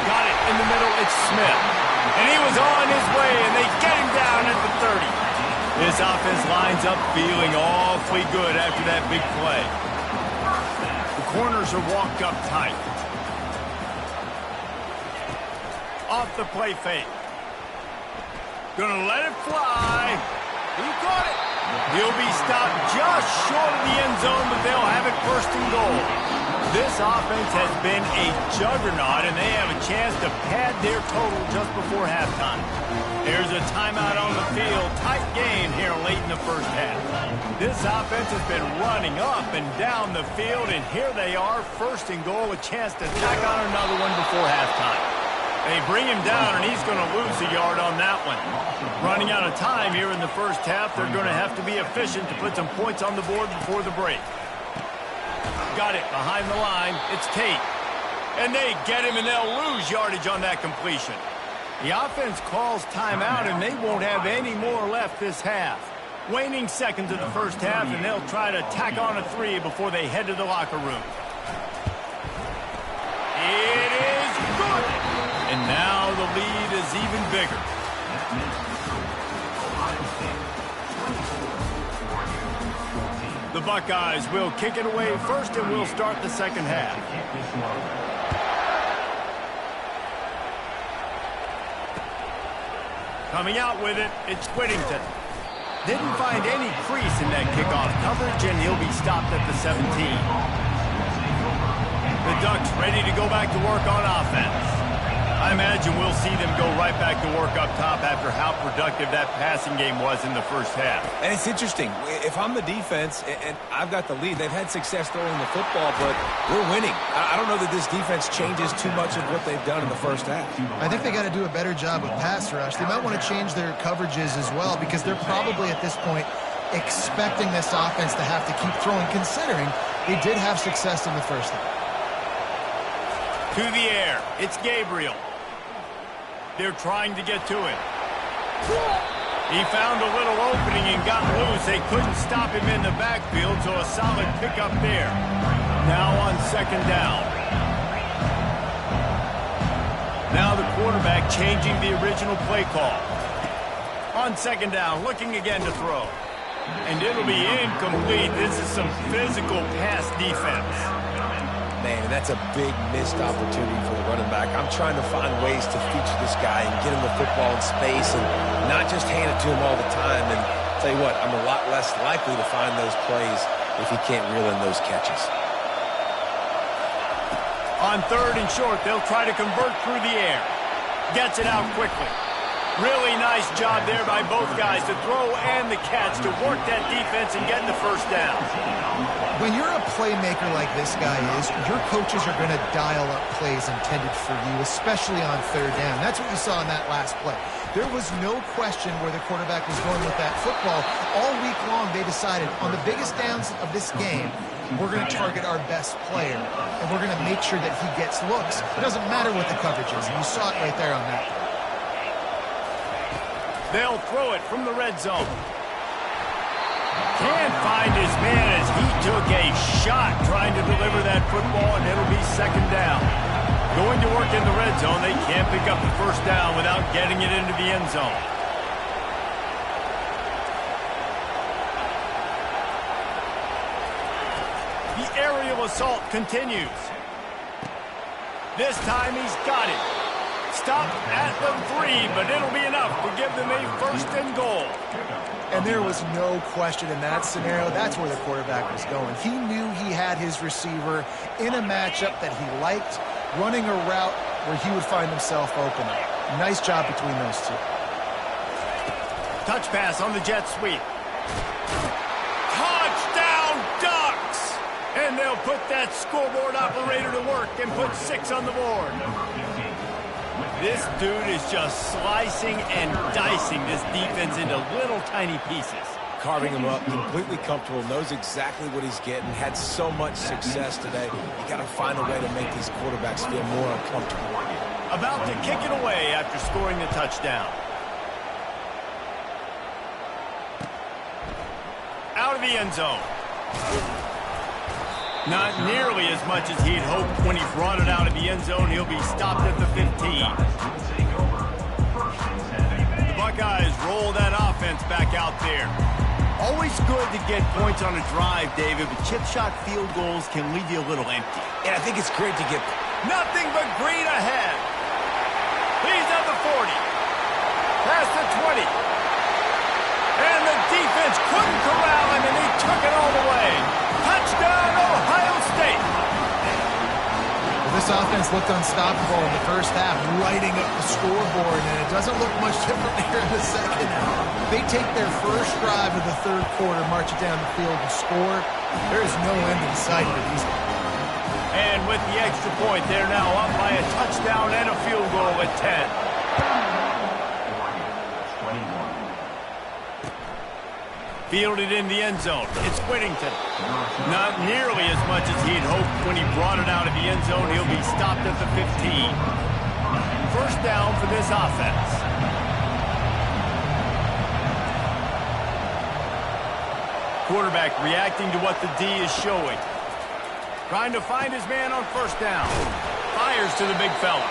Got it in the middle, it's Smith. And he was on his way, and they get him down at the 30. This offense lines up feeling awfully good after that big play. The corners are walked up tight. Off the play fake. Gonna let it fly. He caught it. He'll be stopped just short of the end zone, but they'll have it first and goal. This offense has been a juggernaut, and they have a chance to pad their total just before halftime. There's a timeout on the field. Tight game here late in the first half. This offense has been running up and down the field, and here they are, first and goal, a chance to tack on another one before halftime. They bring him down, and he's going to lose a yard on that one. Running out of time here in the first half, they're going to have to be efficient to put some points on the board before the break. Got it behind the line. It's Tate. And they get him, and they'll lose yardage on that completion. The offense calls timeout, and they won't have any more left this half. Waning seconds of the first half, and they'll try to tack on a 3 before they head to the locker room. It is good. And now the lead is even bigger. The Buckeyes will kick it away first, and we'll start the second half. Coming out with it, it's Whittington. Didn't find any crease in that kickoff coverage, and he'll be stopped at the 17. The Ducks ready to go back to work on offense. I imagine we'll see them go right back to work up top after how productive that passing game was in the first half. And it's interesting. If I'm the defense and I've got the lead, they've had success throwing the football, but we're winning. I don't know that this defense changes too much of what they've done in the first half. I think they got to do a better job with pass rush. They might want to change their coverages as well, because they're probably at this point expecting this offense to have to keep throwing, considering they did have success in the first half. To the air, it's Gabriel. They're trying to get to it. He found a little opening and got loose. They couldn't stop him in the backfield, so a solid pickup there. Now on second down. Now the quarterback changing the original play call. On second down, looking again to throw. And it'll be incomplete. This is some physical pass defense. Man, and that's a big missed opportunity for the running back. I'm trying to find ways to feature this guy and get him the football in space and not just hand it to him all the time. And tell you what, I'm a lot less likely to find those plays if he can't reel in those catches. On third and short, they'll try to convert through the air. Gets it out quickly. Really nice job there by both guys to throw and the catch to work that defense and get the first down. When you're a playmaker like this guy is, your coaches are going to dial up plays intended for you, especially on third down. That's what we saw in that last play. There was no question where the quarterback was going with that football. All week long, they decided on the biggest downs of this game, we're going to target our best player, and we're going to make sure that he gets looks. It doesn't matter what the coverage is, and you saw it right there on that play. They'll throw it from the red zone. Can't find his man as he took a shot trying to deliver that football, and it'll be second down. Going to work in the red zone, they can't pick up the first down without getting it into the end zone. The aerial assault continues. This time he's got it. Stop at the 3, but it'll be enough to give them a first and goal. And there was no question in that scenario. That's where the quarterback was going. He knew he had his receiver in a matchup that he liked, running a route where he would find himself open. Nice job between those two. Touch pass on the jet sweep. Touchdown, Ducks! And they'll put that scoreboard operator to work and put 6 on the board. This dude is just slicing and dicing this defense into little tiny pieces. Carving him up, completely comfortable, knows exactly what he's getting, had so much success today. You got to find a way to make these quarterbacks feel more uncomfortable. About to kick it away after scoring the touchdown. Out of the the end zone. Not nearly as much as he'd hoped when he brought it out of the end zone. He'll be stopped at the 15. The Buckeyes roll that offense back out there. Always good to get points on a drive, David, but chip shot field goals can leave you a little empty. And I think it's great to get nothing but green ahead. He's at the 40. Past the 20. And the defense couldn't corral him, and he took it all the way. Touchdown, Ohio State. Well, this offense looked unstoppable in the first half, lighting up the scoreboard, and it doesn't look much different here in the second half. They take their first drive of the third quarter, march it down the field and score. There is no end in sight for these guys. And with the extra point, they're now up by a touchdown and a field goal at 10. Fielded in the end zone. It's Whittington. Not nearly as much as he'd hoped when he brought it out of the end zone. He'll be stopped at the 15. First down for this offense. Quarterback reacting to what the D is showing. Trying to find his man on first down. Fires to the big fella.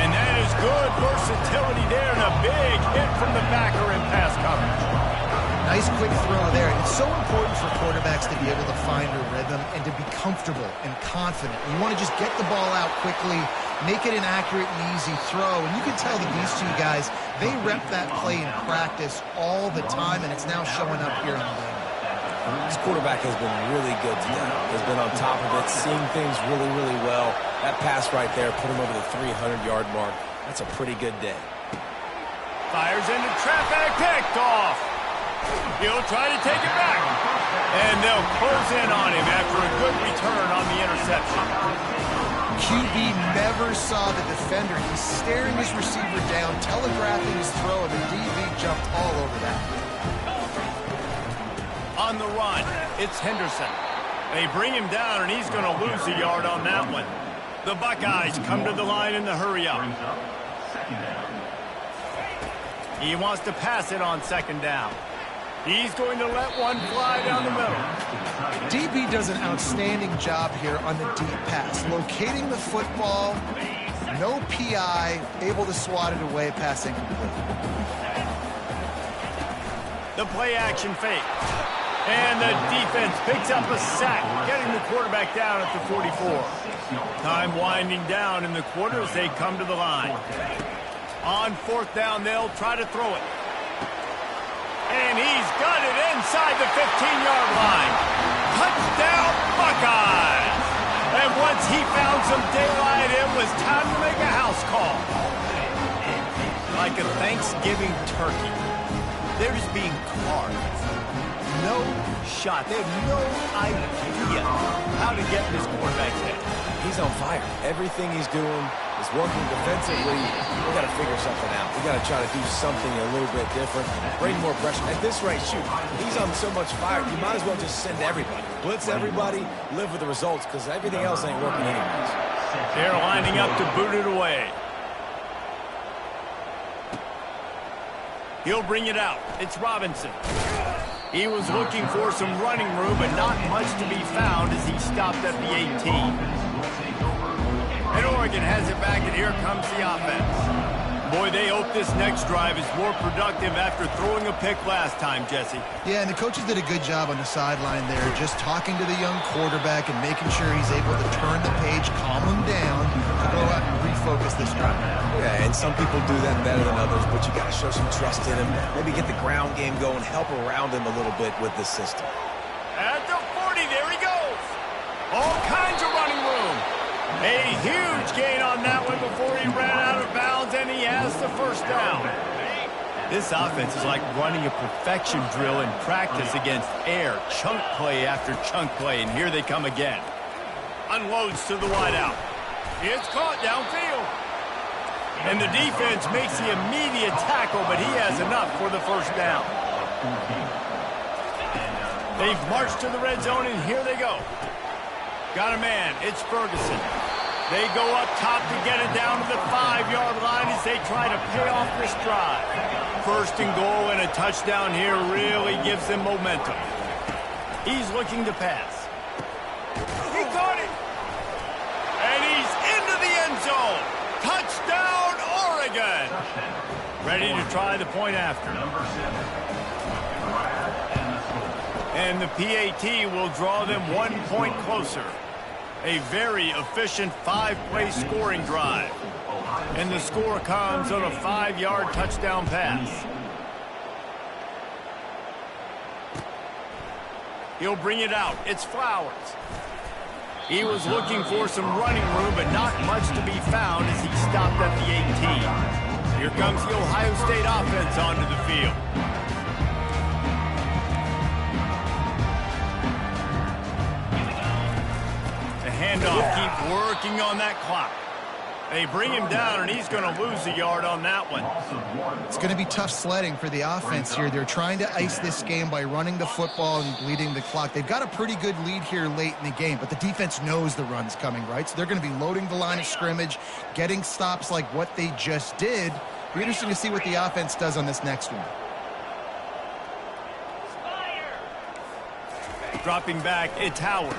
And that is good versatility there, and a big hit from the backer in pass coverage. Nice quick throw there. It's so important for quarterbacks to be able to find a rhythm and to be comfortable and confident. You want to just get the ball out quickly, make it an accurate and easy throw. And you can tell that these two guys, they rep that play in practice all the time, and it's now showing up here in the game. This quarterback has been really good today. Has been on top of it, seeing things really, really well. That pass right there put him over the 300-yard mark. That's a pretty good day. Fires into traffic, picked off. He'll try to take it back. And they'll close in on him after a good return on the interception. QB never saw the defender. He's staring his receiver down, telegraphing his throw, and the DB jumped all over that. On the run, it's Henderson. They bring him down, and he's going to lose a yard on that one. The Buckeyes come to the line in the hurry-up. He wants to pass it on second down. He's going to let one fly down the middle. DB does an outstanding job here on the deep pass, locating the football, no PI, able to swat it away, pass incomplete. The play action fake. And the defense picks up a sack, getting the quarterback down at the 44. Time winding down in the quarter as they come to the line. On fourth down, they'll try to throw it. And he's got it inside the 15-yard line. Touchdown, Buckeyes! And once he found some daylight, it was time to make a house call. Like a Thanksgiving turkey, they're just being carved. No shot. They have no idea how to get in this quarterback's head. He's on fire. Everything he's doing is working defensively. We got to figure something out. We got to try to do something a little bit different. Bring more pressure. At this rate, shoot, he's on so much fire. You might as well just send everybody. Blitz everybody, live with the results, because everything else ain't working anyways. They're lining up to boot it away. He'll bring it out. It's Robinson. He was looking for some running room, but not much to be found as he stopped at the 18. And Oregon has it back, and here comes the offense. Boy, they hope this next drive is more productive after throwing a pick last time, Jesse. Yeah, and the coaches did a good job on the sideline there, just talking to the young quarterback and making sure he's able to turn the page, calm him down, to go out and refocus this drive. Yeah, and some people do that better than others, but you got to show some trust in him. Maybe get the ground game going, help around him a little bit with this system. At the 40, there he goes. All kinds of running room. A huge gain on that one before he ran out of bounds, and he has the first down. This offense is like running a perfection drill in practice against air, chunk play after chunk play, and here they come again. Unloads to the wideout. It's caught downfield. And the defense makes the immediate tackle, but he has enough for the first down. They've marched to the red zone, and here they go. Got a man. It's Ferguson. They go up top to get it down to the 5-yard line as they try to pay off this drive. First and goal and a touchdown here really gives them momentum. He's looking to pass. He caught it. And he's into the end zone. Touchdown, Oregon. Ready to try the point after. And the PAT will draw them 1 point closer. A very efficient 5-play scoring drive. And the score comes on a 5-yard touchdown pass. He'll bring it out. It's Flowers. He was looking for some running room, but not much to be found as he stopped at the 18. Here comes the Ohio State offense onto the field. The handoff keeps working on that clock. They bring him down, and he's going to lose a yard on that one. It's going to be tough sledding for the offense here. They're trying to ice this game by running the football and bleeding the clock. They've got a pretty good lead here late in the game, but the defense knows the run's coming, right? So they're going to be loading the line of scrimmage, getting stops like what they just did. It'll be interesting to see what the offense does on this next one. Dropping back, it's Howard.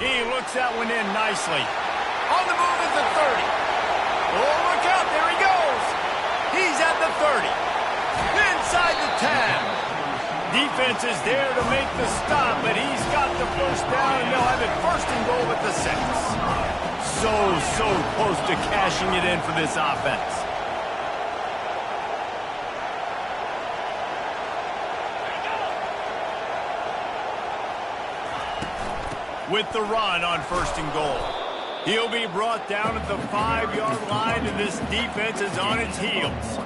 He looks that one in nicely. On the move is the 30. Oh, look out, there he goes. He's at the 30. Inside the 10. Defense is there to make the stop, but he's got the first down, and they'll have it first and goal at the 6. So close to cashing it in for this offense. With the run on first and goal. He'll be brought down at the 5-yard line, and this defense is on its heels.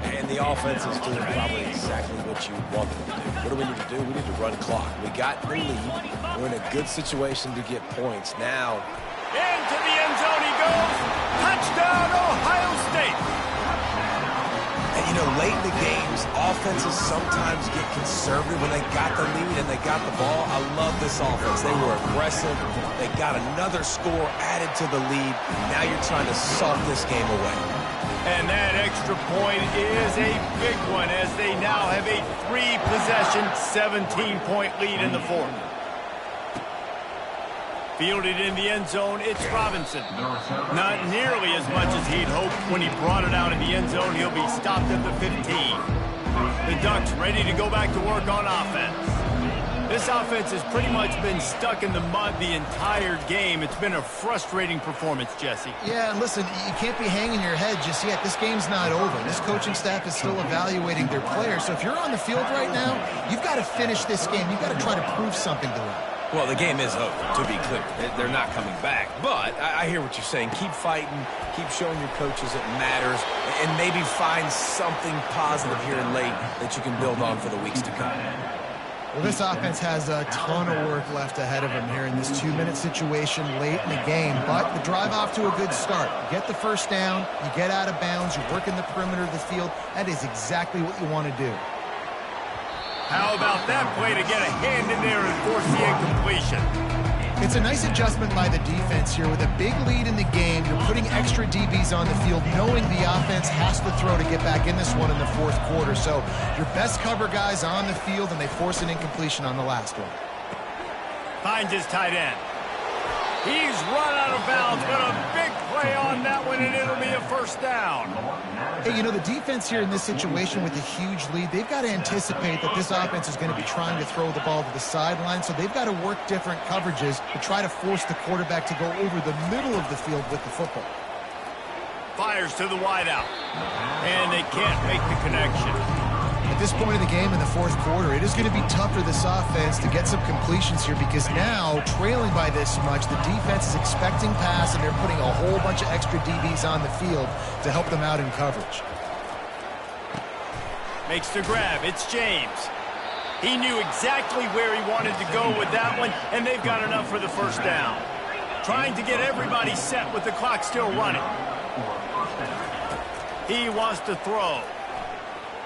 And the offense is doing probably exactly what you want them to do. What do we need to do? We need to run clock. We got the lead. We're in a good situation to get points. Now, into the end zone he goes. Touchdown, Ohio State. and you know, late in the games, offenses sometimes get conservative when they got the lead and they got the ball. I love this offense. They were aggressive. They got another score added to the lead. Now you're trying to soft this game away. And that extra point is a big one as they now have a 3-possession, 17-point lead in the fourth. Fielded in the end zone, it's Robinson. Not nearly as much as he'd hoped when he brought it out in the end zone. He'll be stopped at the 15. The Ducks ready to go back to work on offense. This offense has pretty much been stuck in the mud the entire game. It's been a frustrating performance, Jesse. Yeah, and listen, you can't be hanging your head just yet. This game's not over. This coaching staff is still evaluating their players. So if you're on the field right now, you've got to finish this game. You've got to try to prove something to them. Well, the game is over, to be clear. They're not coming back. But I hear what you're saying. Keep fighting. Keep showing your coaches it matters. And maybe find something positive here in late that you can build on for the weeks to come. Well, this offense has a ton of work left ahead of them here in this 2-minute situation late in the game. But the drive off to a good start. You get the first down. You get out of bounds. You work in the perimeter of the field. That is exactly what you want to do. How about that play to get a hand in there and force the incompletion? It's a nice adjustment by the defense here. With a big lead in the game, you're putting extra DBs on the field, knowing the offense has to throw to get back in this one in the fourth quarter. So your best cover guys on the field, and they force an incompletion on the last one. Finds his tight end. He's run out of bounds, but a big play on that one, and it'll be a first down. Hey, you know, the defense here in this situation with a huge lead, they've got to anticipate that this offense is going to be trying to throw the ball to the sideline, so they've got to work different coverages to try to force the quarterback to go over the middle of the field with the football. Fires to the wideout, and they can't make the connection. At this point in the game in the fourth quarter, it is going to be tough for this offense to get some completions here because now, trailing by this much, the defense is expecting pass, and they're putting a whole bunch of extra DBs on the field to help them out in coverage. Makes the grab. It's James. He knew exactly where he wanted to go with that one, and they've got enough for the first down. Trying to get everybody set with the clock still running. He wants to throw.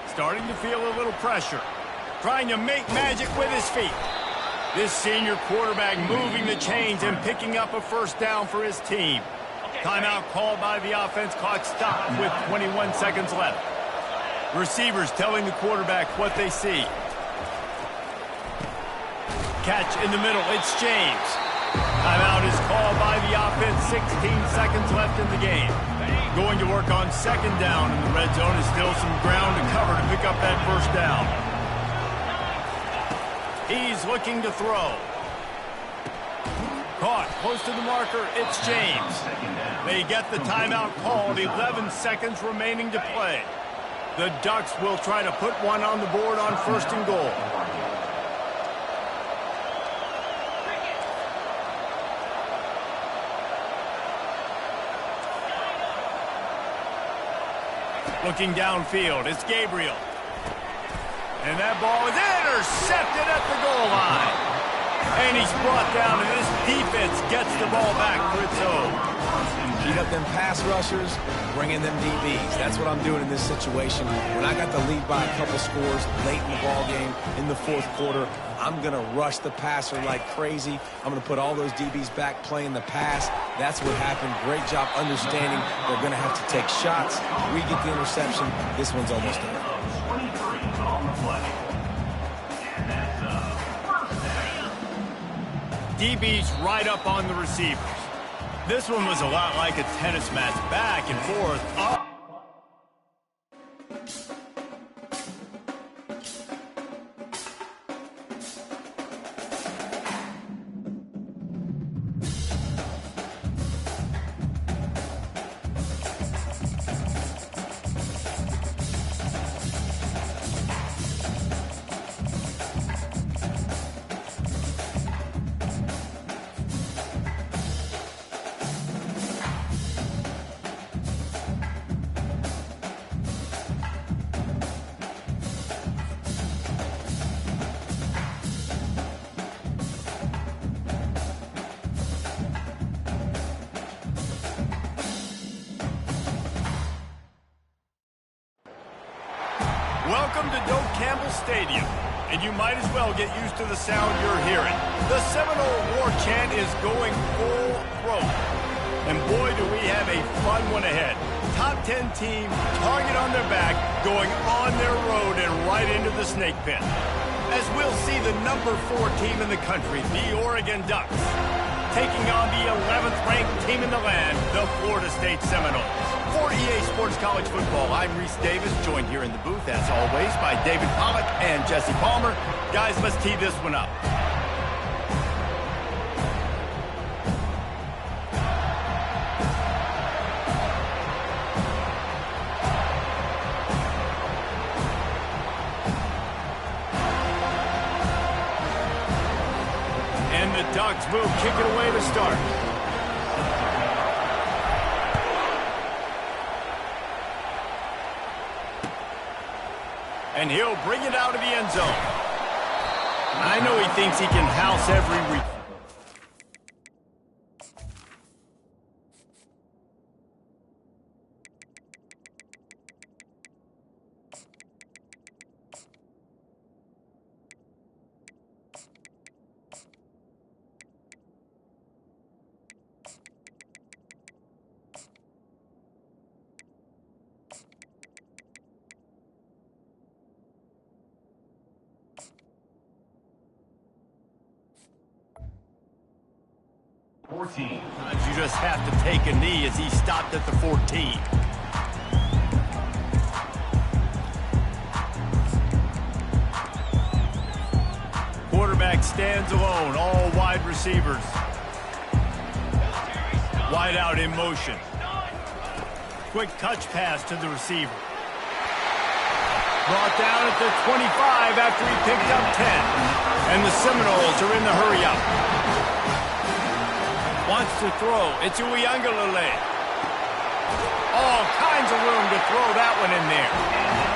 Starting to feel a little pressure. Trying to make magic with his feet. This senior quarterback moving the chains and picking up a first down for his team. Timeout called by the offense. Clock stopped with 21 seconds left. Receivers telling the quarterback what they see. catch in the middle. It's James. Timeout is called by the offense. 16 seconds left in the game. Going to work on second down in the red zone. Is still some ground to cover to pick up that first down. He's looking to throw. Caught close to the marker. It's James. They get the timeout called. 11 seconds remaining to play. The Ducks will try to put one on the board on first and goal. Looking downfield, it's Gabriel. And that ball is intercepted at the goal line. And he's brought down, and this defense gets the ball back for its own. Beat up them pass rushers, bring in them DBs. That's what I'm doing in this situation. When I got the lead by a couple scores late in the ball game, in the fourth quarter, I'm going to rush the passer like crazy. I'm going to put all those DBs back playing the pass. That's what happened. Great job understanding they're going to have to take shots. We get the interception. This one's almost over. 23 on the play. And that's first down. DB's right up on the receivers. This one was a lot like a tennis match, back and forth, up. Welcome to Doak Campbell Stadium, and you might as well get used to the sound you're hearing. The Seminole War Chant is going full throat. And boy, do we have a fun one ahead. Top 10 team, target on their back, going on their road and right into the snake pit. As we'll see the number 4 team in the country, the Oregon Ducks, taking on the 11th ranked team in the land, the Florida State Seminoles. For EA Sports College Football, I'm Reese Davis, joined here in the booth, as always, by David Pollock and Jesse Palmer. Guys, let's tee this one up. And the Ducks will kick it away to start. And he'll bring it out of the end zone. I know he thinks he can house every You just have to take a knee as he stopped at the 14. Quarterback stands alone, all wide receivers. Wide out in motion. Quick touch pass to the receiver. Brought down at the 25 after he picked up 10. And the Seminoles are in the hurry up. Wants to throw. It's Uiagalelei. All kinds of room to throw that one in there.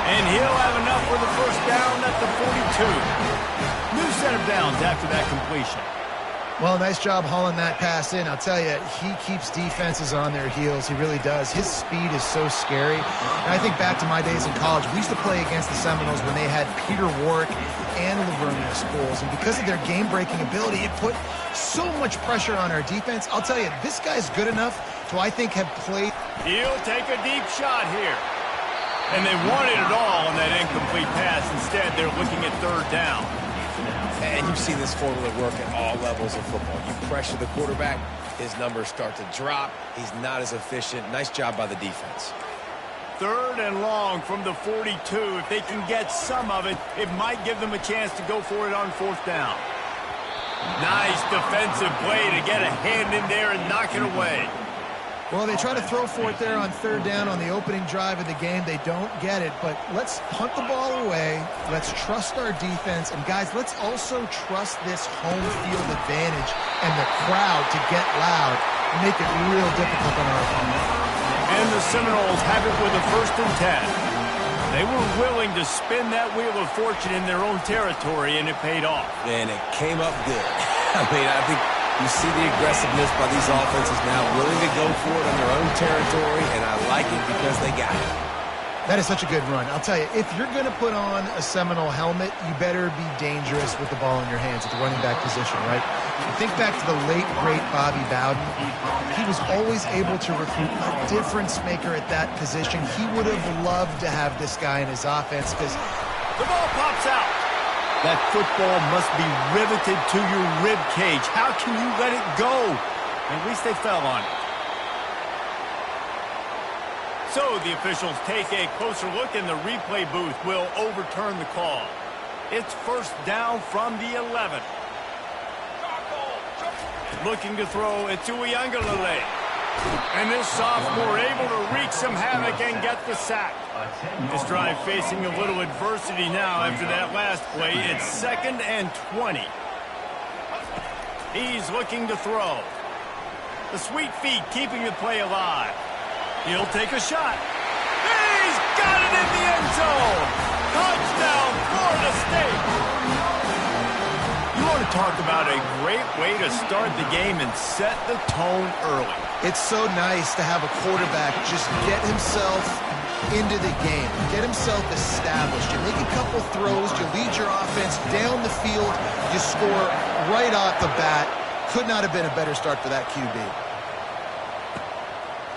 And he'll have enough for the first down at the 42. New set of downs after that completion. Well, nice job hauling that pass in. I'll tell you, he keeps defenses on their heels. He really does. His speed is so scary. And I think back to my days in college. We used to play against the Seminoles when they had Peter Warrick and Lavernia schools. And because of their game-breaking ability, it put so much pressure on our defense. I'll tell you, this guy's good enough to, I think, have played. He'll take a deep shot here. And they wanted it all on that incomplete pass. Instead, they're looking at third down. And you've seen this formula work at all levels of football. You pressure the quarterback, his numbers start to drop. He's not as efficient. Nice job by the defense. 3rd and long from the 42. If they can get some of it, it might give them a chance to go for it on 4th down. Nice defensive play to get a hand in there and knock it away. Well, they try to throw for it there on 3rd down on the opening drive of the game. They don't get it, but let's punt the ball away. Let's trust our defense. And, guys, let's also trust this home field advantage and the crowd to get loud and make it real difficult on our opponent. And the Seminoles have it with a 1st and 10. They were willing to spin that wheel of fortune in their own territory, and it paid off. And it came up good. I mean, I think you see the aggressiveness by these offenses now, willing to go for it on their own territory, and I like it because they got it. That is such a good run. I'll tell you, if you're going to put on a Seminole helmet, you better be dangerous with the ball in your hands at the running back position, right? Think back to the late, great Bobby Bowden. He was always able to recruit a difference maker at that position. He would have loved to have this guy in his offense because the ball pops out. That football must be riveted to your rib cage. How can you let it go? At least they fell on it. So the officials take a closer look, and the replay booth will overturn the call. It's 1st down from the 11. Looking to throw, it's Uiagalelei. And this sophomore able to wreak some havoc and get the sack. This drive facing a little adversity now after that last play. It's 2nd and 20. He's looking to throw. The sweet feet keeping the play alive. He'll take a shot. He's got it in the end zone. Touchdown, Florida State. You want to talk about a great way to start the game and set the tone early. it's so nice to have a quarterback just get himself into the game, get himself established. You make a couple throws, you lead your offense down the field, you score right off the bat. Could not have been a better start for that QB.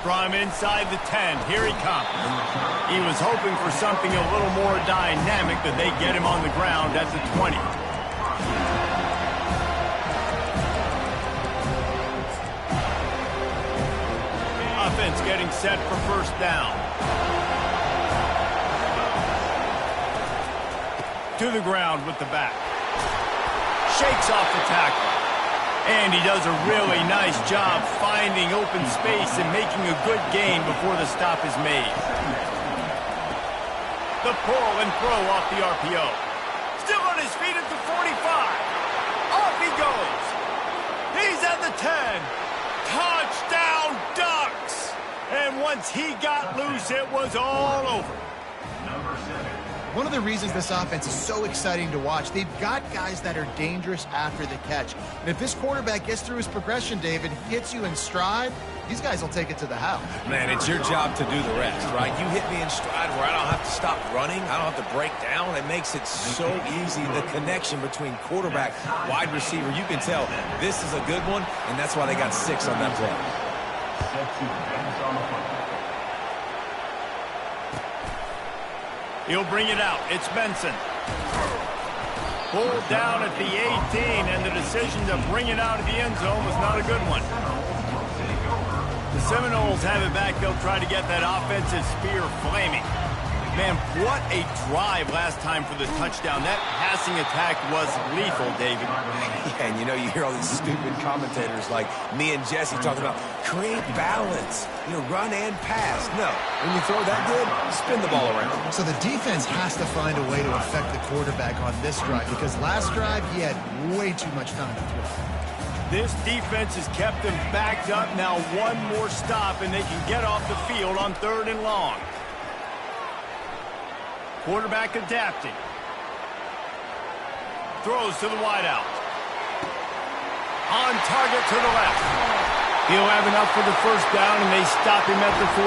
From inside the 10, here he comes. He was hoping for something a little more dynamic, but they get him on the ground at the 20. Offense getting set for 1st down. To the ground with the back. Shakes off the tackle. And he does a really nice job finding open space and making a good gain before the stop is made. The pull and throw off the RPO. Still on his feet at the 45. Off he goes. He's at the 10. Touchdown Ducks. And once he got loose, it was all over. One of the reasons this offense is so exciting to watch, they've got guys that are dangerous after the catch. And if this quarterback gets through his progression, David, hits you in stride, these guys will take it to the house. Man, it's your job to do the rest, right? You hit me in stride where I don't have to stop running. I don't have to break down. It makes it so easy. The connection between quarterback, wide receiver, you can tell this is a good one, and that's why they got 6 on that play. He'll bring it out. It's Benson. Pulled down at the 18, and the decision to bring it out of the end zone was not a good one. The Seminoles have it back. They'll try to get that offensive spear flaming. Man, what a drive last time for the touchdown. That passing attack was lethal, David. Yeah, and you know, you hear all these stupid commentators like me and Jesse talking about create balance, run and pass. No, when you throw that good, spin the ball around. So the defense has to find a way to affect the quarterback on this drive because last drive he had way too much time to throw. This defense has kept them backed up. Now one more stop and they can get off the field on 3rd and long. Quarterback adapting. Throws to the wideout. On target to the left. He'll have enough for the 1st down, and they stop him at the 45.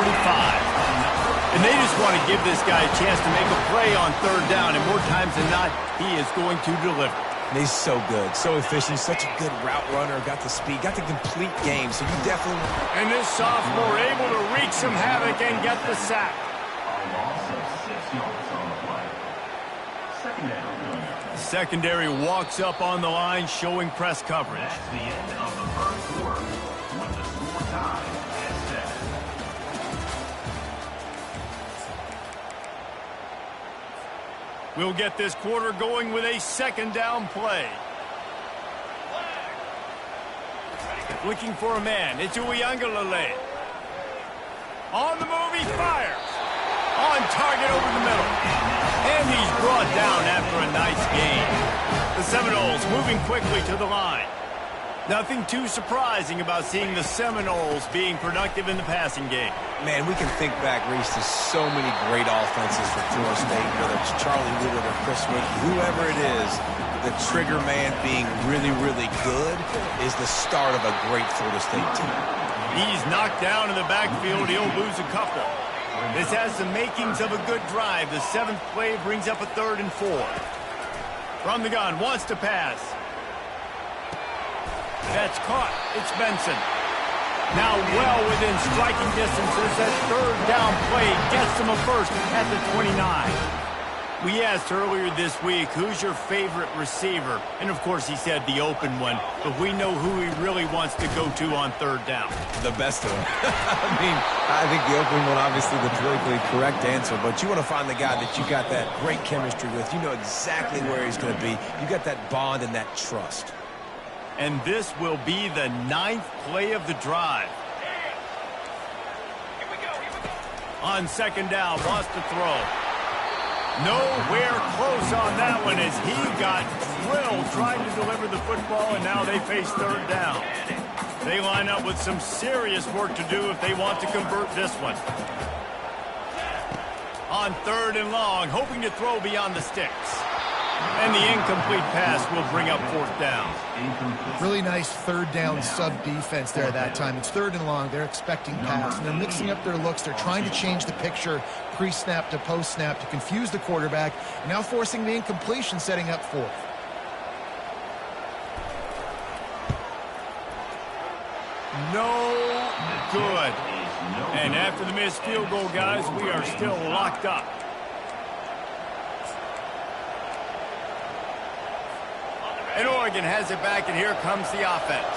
And they just want to give this guy a chance to make a play on 3rd down, and more times than not, he is going to deliver. And he's so good, so efficient, such a good route runner, got the speed, got the complete game, so you definitely... And this sophomore able to wreak some havoc and get the sack. Second down. Secondary walks up on the line, showing press coverage. That's the end of the first quarter, with the score tied at 7. We'll get this quarter going with a second down play. Looking for a man. It's Uiagalelei. On the move, he fires. On target over the middle. And he's brought down after a nice gain. The Seminoles moving quickly to the line. Nothing too surprising about seeing the Seminoles being productive in the passing game. Man, we can think back, Reese, to so many great offenses for Florida State, whether it's Charlie Woodward or Chris Wiki, whoever it is, the trigger man being really, really good is the start of a great Florida State team. He's knocked down in the backfield. He'll lose a couple. This has the makings of a good drive. The seventh play brings up a 3rd and 4. From the gun, wants to pass. That's caught. It's Benson. Now well within striking distance as that 3rd down play gets him a first at the 29. We asked earlier this week, who's your favorite receiver? And, of course, he said the open one. But we know who he really wants to go to on 3rd down. The best of them. I think the open one, obviously, the politically correct answer. But you want to find the guy that you got that great chemistry with. You know exactly where he's going to be. You got that bond and that trust. And this will be the 9th play of the drive. On 2nd down, lost the throw. Nowhere close on that one as he got drilled trying to deliver the football, and now they face 3rd down. They line up with some serious work to do if they want to convert this one. On 3rd and long, hoping to throw beyond the sticks. And the incomplete pass will bring up 4th down. Really nice 3rd down sub-defense there that time. It's 3rd and long. They're expecting pass, and they're mixing up their looks. They're trying to change the picture pre-snap to post-snap to confuse the quarterback, now forcing the incompletion, setting up 4th. No good. And after the missed field goal, guys, we are still locked up. And Oregon has it back, and here comes the offense.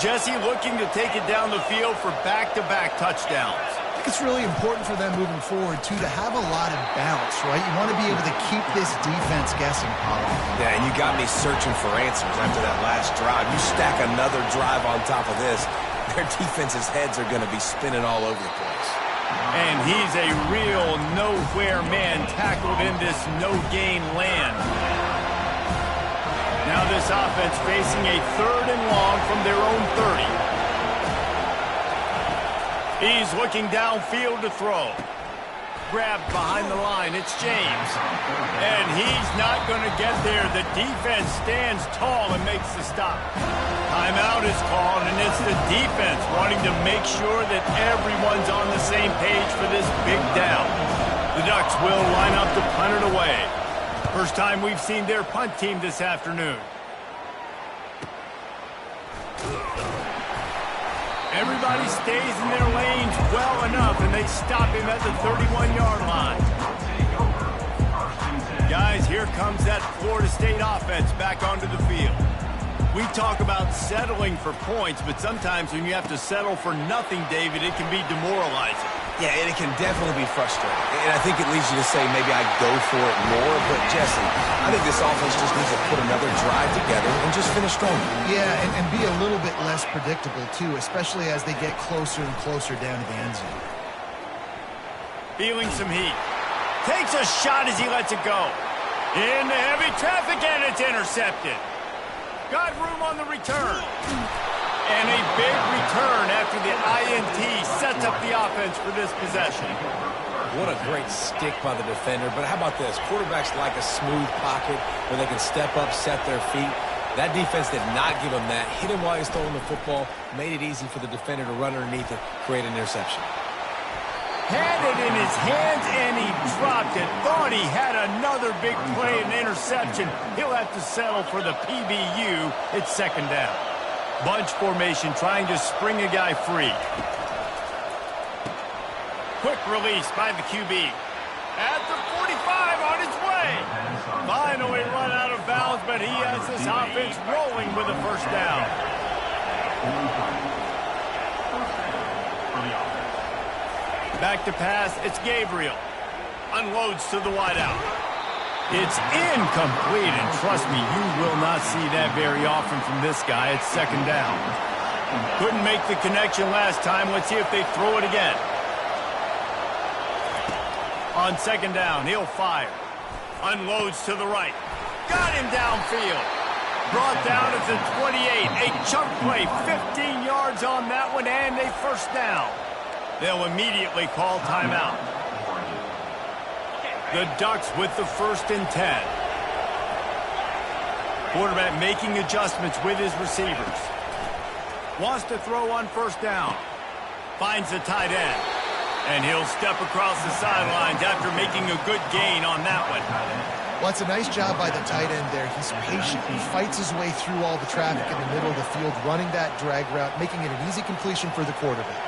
Jesse looking to take it down the field for back-to-back touchdowns. I think it's really important for them moving forward, too, to have a lot of bounce, right? You want to be able to keep this defense guessing, Paulo. Yeah, and you got me searching for answers after that last drive. You stack another drive on top of this, their defense's heads are going to be spinning all over the place. And he's a real nowhere man tackled in this no-gain land. Now this offense facing a 3rd and long from their own 30. He's looking downfield to throw. Grabbed behind the line. It's James. And he's not going to get there. The defense stands tall and makes the stop. Timeout is called, and it's the defense wanting to make sure that everyone's on the same page for this big down. The Ducks will line up to punt it away. First time we've seen their punt team this afternoon. Everybody stays in their lanes well enough, and they stop him at the 31-yard line. Guys, here comes that Florida State offense back onto the field. We talk about settling for points, but sometimes when you have to settle for nothing, David, it can be demoralizing. Yeah, and it can definitely be frustrating. And I think it leads you to say maybe I go for it more. But, Jesse, I think this offense just needs to put another drive together and just finish strong. Yeah, and be a little bit less predictable, too, especially as they get closer and closer down to the end zone. Feeling some heat. Takes a shot as he lets it go. Into heavy traffic, and it's intercepted. Got room on the return. And a big return after the INT sets up the offense for this possession. What a great stick by the defender. But how about this? Quarterbacks like a smooth pocket where they can step up, set their feet. That defense did not give him that. Hit him while he's throwing the football. Made it easy for the defender to run underneath it, create an interception. Had it in his hands, and he dropped it. Thought he had another big play, an interception. He'll have to settle for the PBU. It's 2nd down. Bunch formation trying to spring a guy free. Quick release by the QB. At the 45 on his way. Finally run out of bounds, but he has this offense rolling with a first down. Back to pass, it's Gabriel. Unloads to the wideout. It's incomplete, and trust me, you will not see that very often from this guy. It's second down. Couldn't make the connection last time. Let's see if they throw it again. On second down, he'll fire. Unloads to the right. Got him downfield. Brought down at the 28. A chunk play, 15 yards on that one, and a first down. They'll immediately call timeout. The Ducks with the 1st and 10. Quarterback making adjustments with his receivers. Wants to throw on first down. Finds the tight end. And he'll step across the sidelines after making a good gain on that one. Well, it's a nice job by the tight end there. He's patient. He fights his way through all the traffic in the middle of the field, running that drag route, making it an easy completion for the quarterback.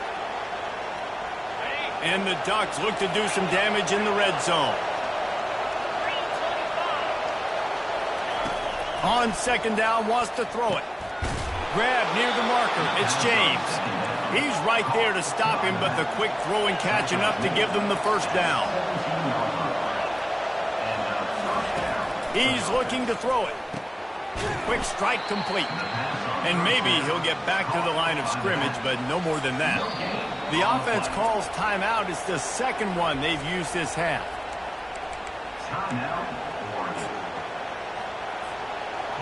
And the Ducks look to do some damage in the red zone. On second down, wants to throw it. Grab near the marker. It's James. He's right there to stop him, but the quick throw and catch enough to give them the first down. He's looking to throw it. Quick strike complete. And maybe he'll get back to the line of scrimmage, but no more than that. The offense calls timeout. It's the second one they've used this half.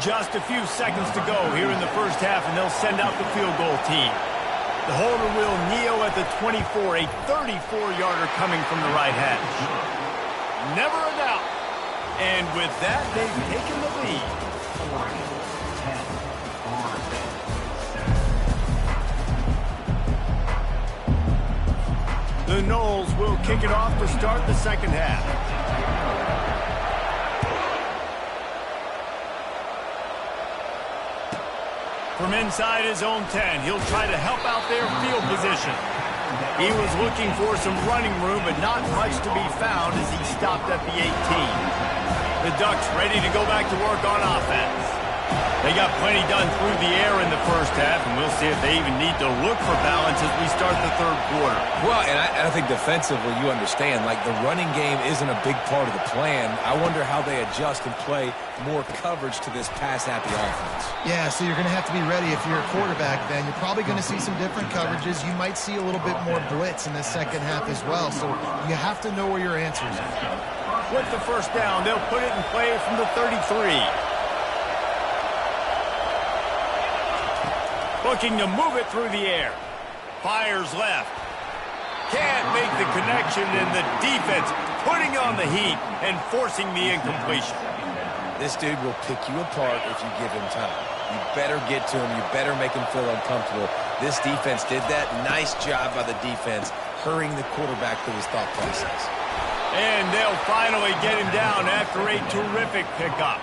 Just a few seconds to go here in the first half, and they'll send out the field goal team. The holder will kneel at the 24, a 34-yarder coming from the right hash. Never a doubt. And with that, they've taken the lead. The Noles will kick it off to start the second half. From inside his own 10, he'll try to help out their field position. He was looking for some running room, but not much to be found as he stopped at the 18. The Ducks ready to go back to work on offense. They got plenty done through the air in the first half, and we'll see if they even need to look for balance as we start the third quarter. Well, and I think defensively, you understand, like the running game isn't a big part of the plan. I wonder how they adjust and play more coverage to this pass-happy offense. Yeah, so you're going to have to be ready if you're a quarterback then. You're probably going to see some different coverages. You might see a little bit more blitz in the second half as well, so you have to know where your answers are. With the first down, they'll put it in play from the 33. Looking to move it through the air. Fires left. Can't make the connection, and the defense putting on the heat and forcing the incompletion. This dude will pick you apart if you give him time. You better get to him. You better make him feel uncomfortable. This defense did that. Nice job by the defense, hurrying the quarterback through his thought process. And they'll finally get him down after a terrific pickup.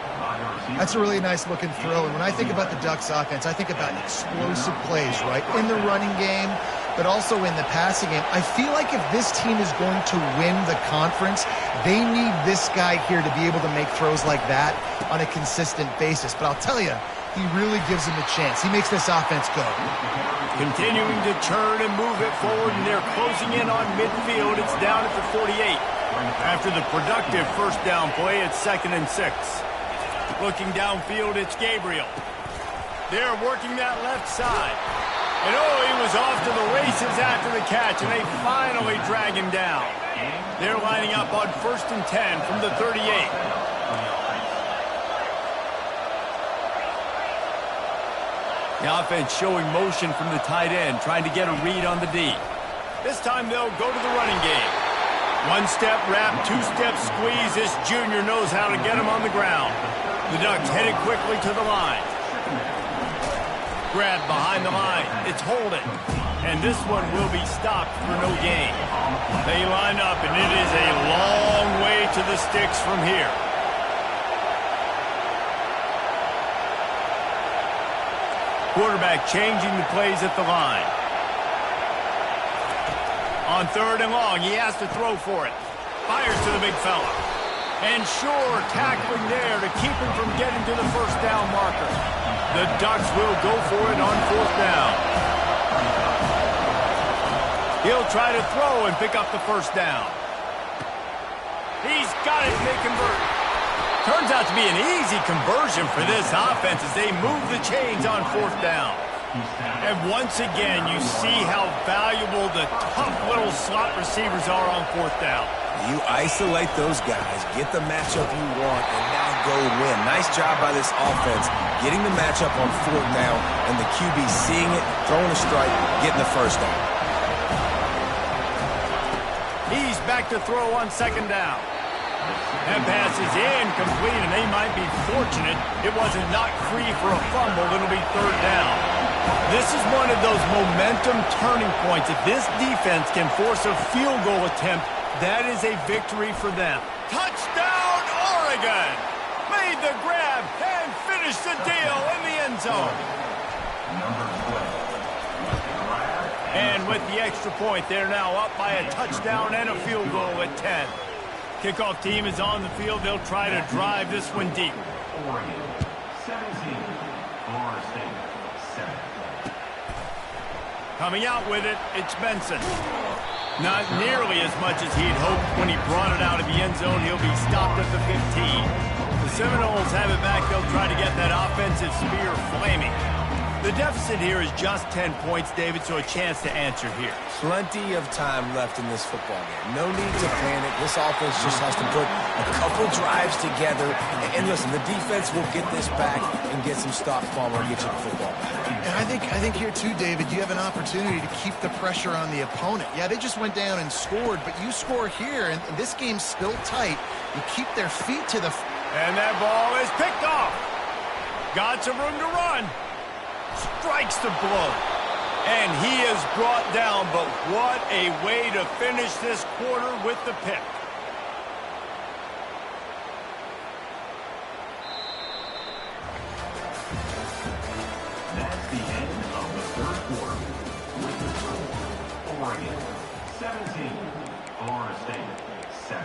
That's a really nice looking throw. And when I think about the Ducks offense, I think about explosive plays, right? In the running game, but also in the passing game. I feel like if this team is going to win the conference, they need this guy here to be able to make throws like that on a consistent basis. But I'll tell you, he really gives them a chance. He makes this offense go. Continuing to turn and move it forward, and they're closing in on midfield. It's down at the 48. After the productive first down play, it's 2nd and 6. Looking downfield, it's Gabriel. They're working that left side. And oh, he was off to the races after the catch, and they finally drag him down. They're lining up on 1st and 10 from the 38. The offense showing motion from the tight end, trying to get a read on the D. This time they'll go to the running game. One-step wrap, two-step squeeze. This junior knows how to get him on the ground. The Ducks headed quickly to the line. Grab behind the line. It's Holden. And this one will be stopped for no gain. They line up, and it is a long way to the sticks from here. Quarterback changing the plays at the line. On 3rd and long, he has to throw for it. Fires to the big fella. And sure, tackling there to keep him from getting to the first down marker. The Ducks will go for it on fourth down. He'll try to throw and pick up the first down. He's got it, and they convert. Turns out to be an easy conversion for this offense as they move the chains on fourth down. And once again, you see how valuable the tough little slot receivers are on fourth down. You isolate those guys, get the matchup you want, and now go win. Nice job by this offense, getting the matchup on fourth down, and the QB seeing it, throwing a strike, getting the first down. He's back to throw on second down. That pass is incomplete, and they might be fortunate it wasn't knocked free for a fumble. It'll be third down. This is one of those momentum turning points. If this defense can force a field goal attempt, that is a victory for them. Touchdown, Oregon! Made the grab and finished the deal in the end zone. And with the extra point, they're now up by a touchdown and a field goal at 10. Kickoff team is on the field. They'll try to drive this one deep. Oregon, 17. Florida State, 7. Coming out with it, it's Benson. Not nearly as much as he'd hoped when he brought it out of the end zone. He'll be stopped at the 15. The Seminoles have it back. They'll try to get that offensive spear flaming. The deficit here is just 10 points, David, so a chance to answer here. Plenty of time left in this football game. No need to panic. This offense just has to put a couple drives together. And listen, the defense will get this back and get some stops, Palmer, and get you the football back. And I think here too, David, you have an opportunity to keep the pressure on the opponent. Yeah, they just went down and scored, but you score here, and this game's still tight. You keep their feet to the... And that ball is picked off. Got some room to run. Strikes the blow. And he is brought down, but what a way to finish this quarter with the pick. That's the end of the third quarter. With the score, Oregon, 17. Florida State, 7.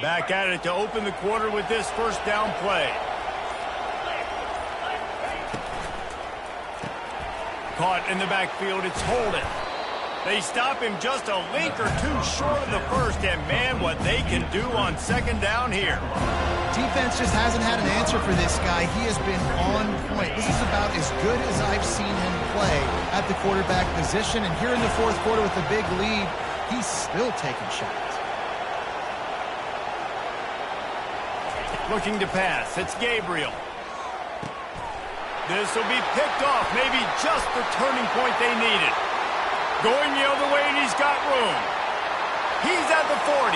Back at it to open the quarter with this first down play. Caught in the backfield, it's Holden. They stop him just a link or two short of the first, and man, what they can do on second down here. Defense just hasn't had an answer for this guy. He has been on point. This is about as good as I've seen him play at the quarterback position, and here in the fourth quarter with a big lead, he's still taking shots. Looking to pass, it's Gabriel. This will be picked off, maybe just the turning point they needed. Going the other way, and he's got room. He's at the 40.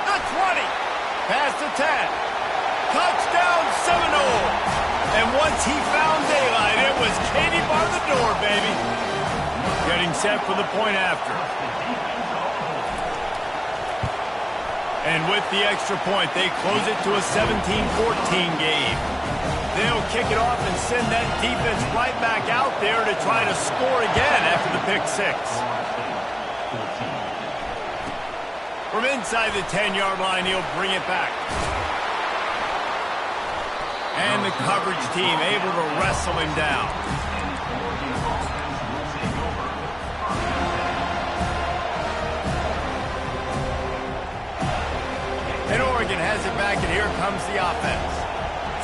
The 20. Past the 10. Touchdown Seminoles. And once he found daylight, it was Katie bar the door, baby. Getting set for the point after. And with the extra point, they close it to a 17-14 game. They'll kick it off and send that defense right back out there to try to score again after the pick six. From inside the 10-yard line, he'll bring it back. And the coverage team able to wrestle him down. And Oregon has it back, and here comes the offense.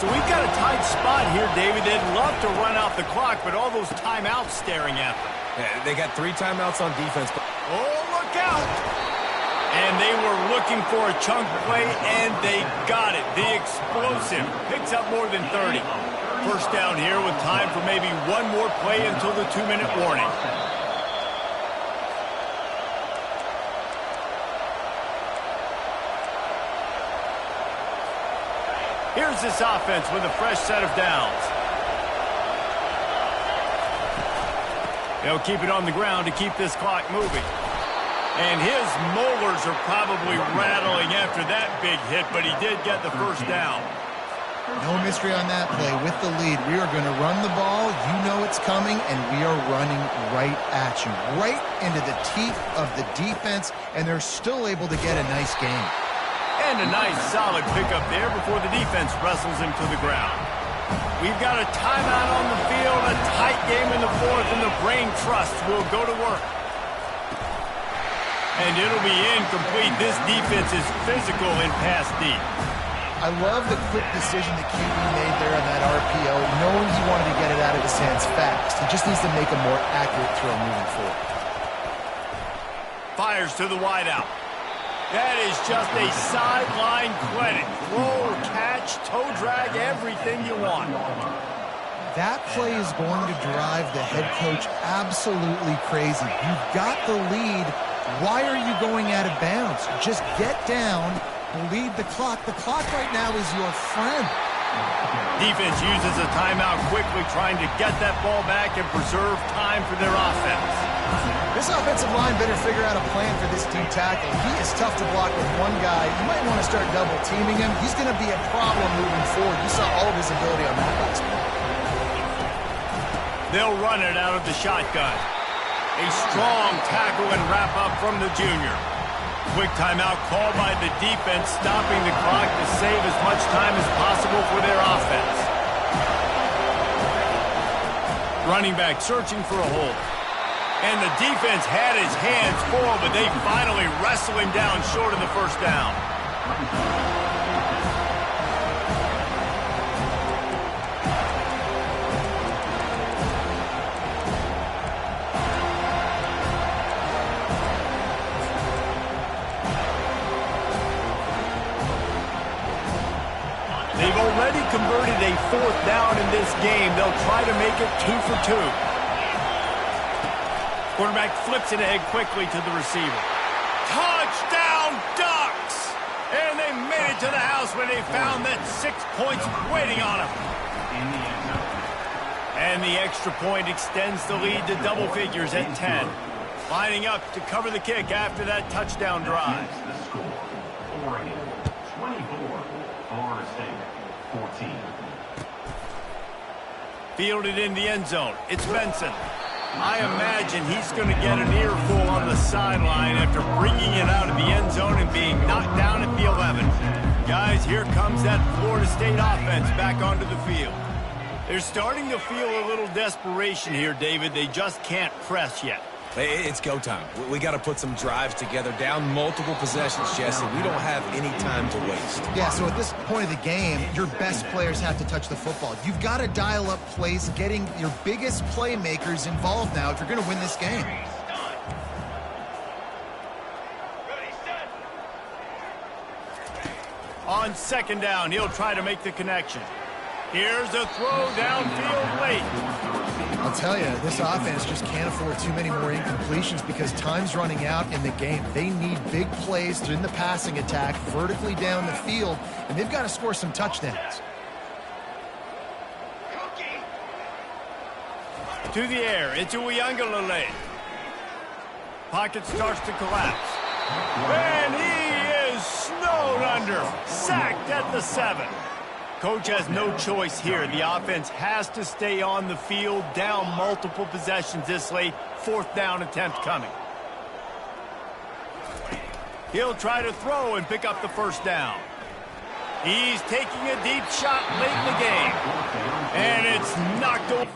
So we've got a tight spot here, David. They'd love to run out the clock, but all those timeouts staring at them. Yeah, they got 3 timeouts on defense. Oh, look out! And they were looking for a chunk play, and they got it. The explosive picks up more than 30. First down here with time for maybe one more play until the 2-minute warning. Here's this offense with a fresh set of downs. They'll keep it on the ground to keep this clock moving. And his molars are probably rattling after that big hit, but he did get the first down. No mystery on that play. With the lead, we are going to run the ball. You know it's coming, and we are running right at you, right into the teeth of the defense, and they're still able to get a nice gain. And a nice solid pickup there before the defense wrestles him to the ground. We've got a timeout on the field, a tight game in the fourth, and the brain trust will go to work. And it'll be incomplete. This defense is physical in pass deep. I love the quick decision that QB made there on that RPO, knowing he wanted to get it out of his hands fast. He just needs to make a more accurate throw moving forward. Fires to the wideout. That is just a sideline clinic. Roll, catch, toe drag, everything you want. That play is going to drive the head coach absolutely crazy. You've got the lead. Why are you going out of bounds? Just get down, lead the clock. The clock right now is your friend. Defense uses a timeout quickly, trying to get that ball back and preserve time for their offense. This offensive line better figure out a plan for this deep tackle. He is tough to block with one guy. You might want to start double teaming him. He's going to be a problem moving forward. You saw all of his ability on that last play. They'll run it out of the shotgun. A strong tackle and wrap up from the junior. Quick timeout called by the defense, stopping the clock to save as much time as possible for their offense. Running back searching for a hole. And the defense had his hands full, but they finally wrestle him down short of the first down. They've already converted a fourth down in this game. They'll try to make it 2 for 2. Quarterback flips it ahead quickly to the receiver. Touchdown, Ducks! And they made it to the house when they found that 6 points waiting on them. And the extra point extends the lead to double figures at 10. Lining up to cover the kick after that touchdown drive. The score, Oregon 24, Florida State 14. Fielded in the end zone. It's Benson. I imagine he's going to get an earful on the sideline after bringing it out of the end zone and being knocked down at the 11. Guys, here comes that Florida State offense back onto the field. They're starting to feel a little desperation here, David. They just can't press yet. It's go time. We got to put some drives together, down multiple possessions, Jesse. We don't have any time to waste. Yeah, so at this point of the game, your best players have to touch the football. You've got to dial up plays, getting your biggest playmakers involved now if you're going to win this game. On second down, he'll try to make the connection. Here's a throw downfield late. I'll tell you, this offense just can't afford too many more incompletions because time's running out in the game. They need big plays in the passing attack, vertically down the field, and they've got to score some touchdowns. To the air, it's Uyangalele. Pocket starts to collapse. And he is snowed under, sacked at the 7. Coach has no choice here. The offense has to stay on the field, down multiple possessions this late. Fourth down attempt coming. He'll try to throw and pick up the first down. He's taking a deep shot late in the game. And it's knocked over.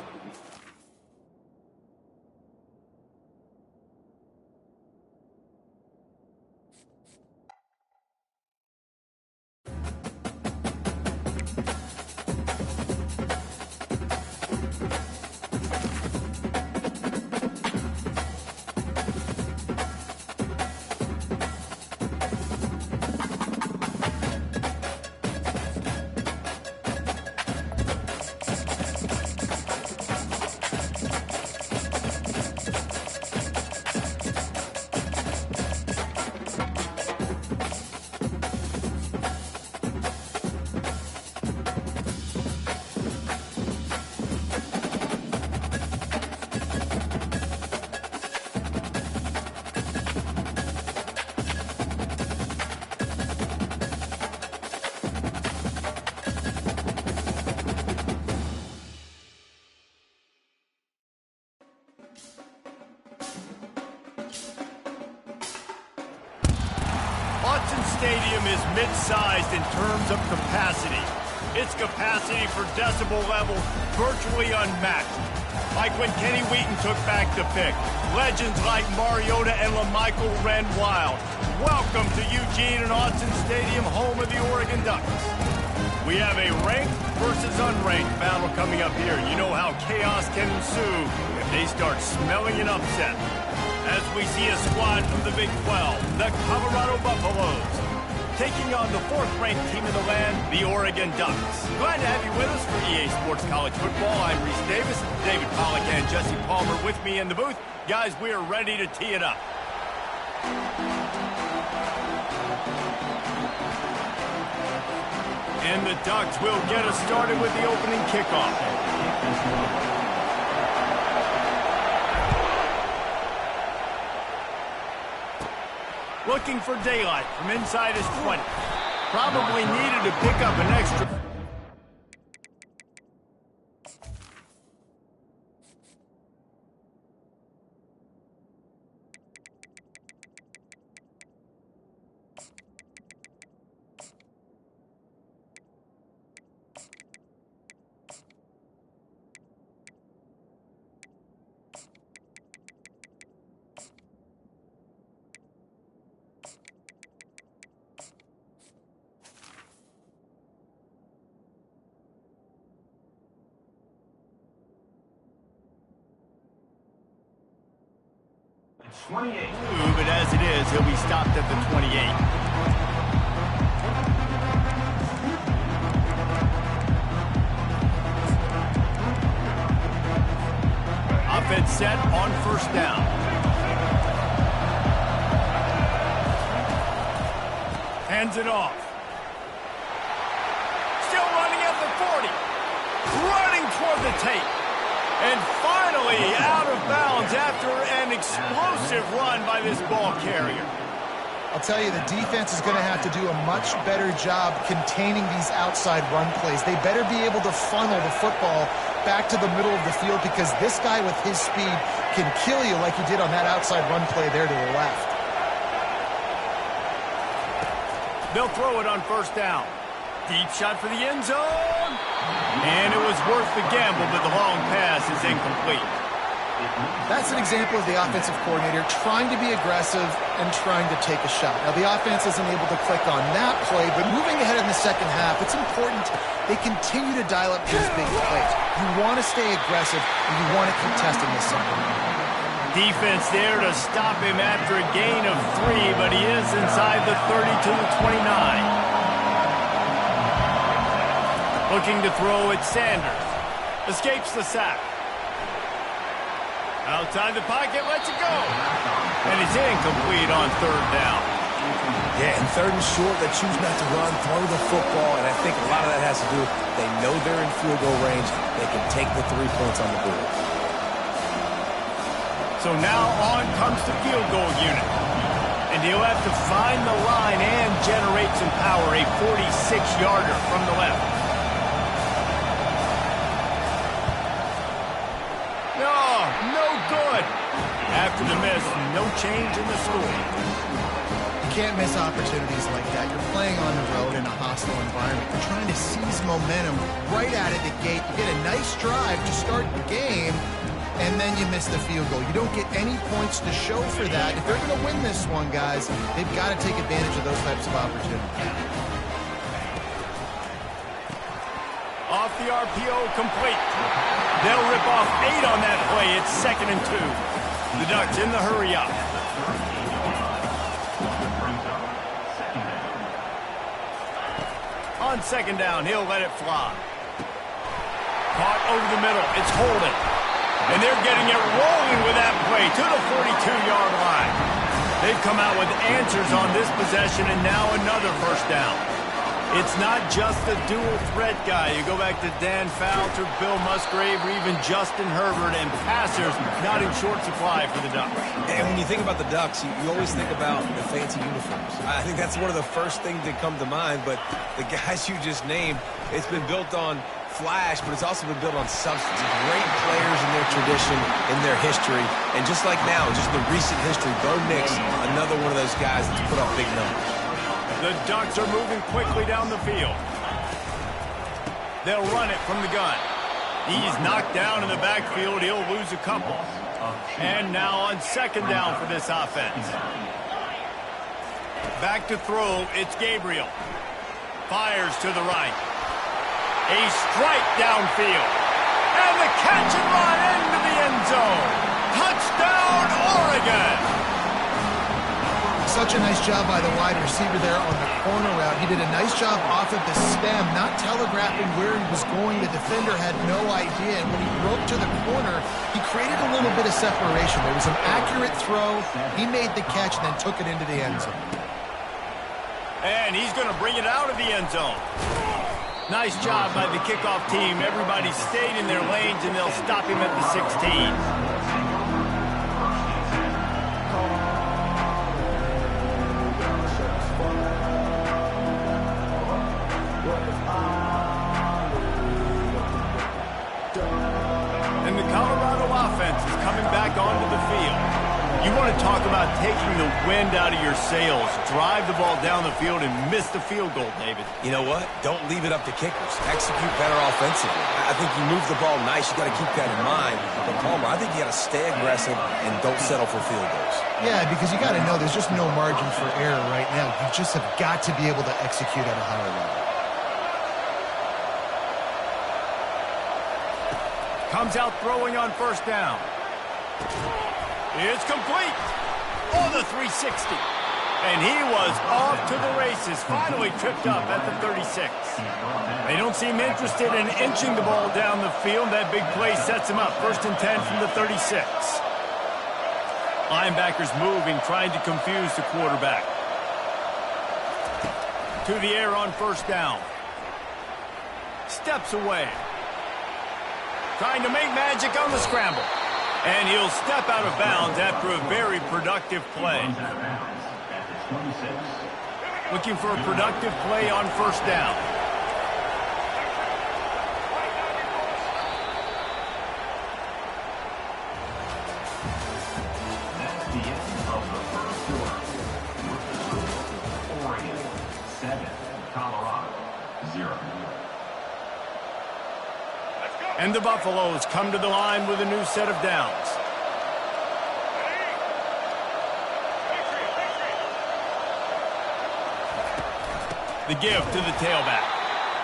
Autzen Stadium is mid-sized in terms of capacity. Its capacity for decibel level virtually unmatched. Like when Kenny Wheaton took back the pick. Legends like Mariota and LaMichael ran wild. Welcome to Eugene and Autzen Stadium, home of the Oregon Ducks. We have a ranked versus unranked battle coming up here. You know how chaos can ensue if they start smelling an upset. As we see a squad from the Big 12, the Colorado Buffaloes, taking on the fourth-ranked team in the land, the Oregon Ducks. Glad to have you with us for EA Sports College Football. I'm Reese Davis, David Pollack and Jesse Palmer with me in the booth. Guys, we are ready to tee it up. And the Ducks will get us started with the opening kickoff. Looking for daylight from inside his 20. Probably needed to pick up an extra. It's 28. But as it is, he'll be stopped at the 28. Offense set on first down. Hands it off. Still running at the 40. Running toward the tape. And finally out of bounds after an explosive run by this ball carrier. I'll tell you, the defense is going to have to do a much better job containing these outside run plays. They better be able to funnel the football back to the middle of the field because this guy with his speed can kill you like he did on that outside run play there to the left. They'll throw it on first down. Deep shot for the end zone. And it was worth the gamble, but the long pass is incomplete. That's an example of the offensive coordinator trying to be aggressive and trying to take a shot. Now, the offense isn't able to click on that play, but moving ahead in the second half, it's important they continue to dial up these big plays. You want to stay aggressive, and you want to keep testing this something. Defense there to stop him after a gain of 3, but he is inside the 30 to the 29. Looking to throw at Sanders. Escapes the sack. Outside the pocket, lets it go. And it's incomplete on third down. Yeah, and third and short, they choose not to run, throw the football, and I think a lot of that has to do with they know they're in field goal range. They can take the 3 points on the board. So now on comes the field goal unit. And he'll have to find the line and generate some power, a 46-yarder from the left. No good. After the miss, no change in the score. You can't miss opportunities like that. You're playing on the road in a hostile environment. You're trying to seize momentum right out of the gate. You get a nice drive to start the game, and then you miss the field goal. You don't get any points to show for that. If they're going to win this one, guys, they've got to take advantage of those types of opportunities. Off the RPO, complete. They'll rip off 8 on that play. It's 2nd and 2. The Ducks in the hurry up. On second down, he'll let it fly. Caught over the middle. It's holding. And they're getting it rolling with that play to the 42-yard line. They've come out with answers on this possession, and now another first down. It's not just the dual threat guy. You go back to Dan Fouts or Bill Musgrave or even Justin Herbert, and passers not in short supply for the Ducks. And when you think about the Ducks, you always think about the fancy uniforms. I think that's one of the first things that come to mind, but the guys you just named, it's been built on flash, but it's also been built on substance. Great players in their tradition, in their history, and just like now, just the recent history, Bo Nix, another one of those guys that's put up big numbers. The Ducks are moving quickly down the field. They'll run it from the gun. He's knocked down in the backfield. He'll lose a couple. And now on second down for this offense. Back to throw, it's Gabriel. Fires to the right. A strike downfield. And the catch and run into the end zone. Touchdown, Oregon! Such a nice job by the wide receiver there on the corner route. He did a nice job off of the stem, not telegraphing where he was going. The defender had no idea. And when he broke to the corner, he created a little bit of separation. There was an accurate throw. He made the catch and then took it into the end zone. And he's going to bring it out of the end zone. Nice job by the kickoff team. Everybody stayed in their lanes, and they'll stop him at the 16. And the Colorado offense is coming back onto the field. You want to talk about taking the wind out of your sails. Drive the ball down the field and miss the field goal, David. You know what? Don't leave it up to kickers. Execute better offensively. I think you move the ball nice. You got to keep that in mind. But Palmer, I think you got to stay aggressive and don't settle for field goals. Yeah, because you got to know there's just no margin for error right now. You just have got to be able to execute at a higher level. Comes out throwing on first down. It's complete. On the 360. And he was off to the races. Finally tripped up at the 36. They don't seem interested in inching the ball down the field. That big play sets him up. 1st and 10 from the 36. Linebackers moving, trying to confuse the quarterback. To the air on first down. Steps away. Trying to make magic on the scramble. And he'll step out of bounds after a very productive play. Looking for a productive play on first down. That's the end of the first quarter. With the score, Oregon 7, Colorado 0. And the Buffaloes come to the line with a new set of downs. The give to the tailback.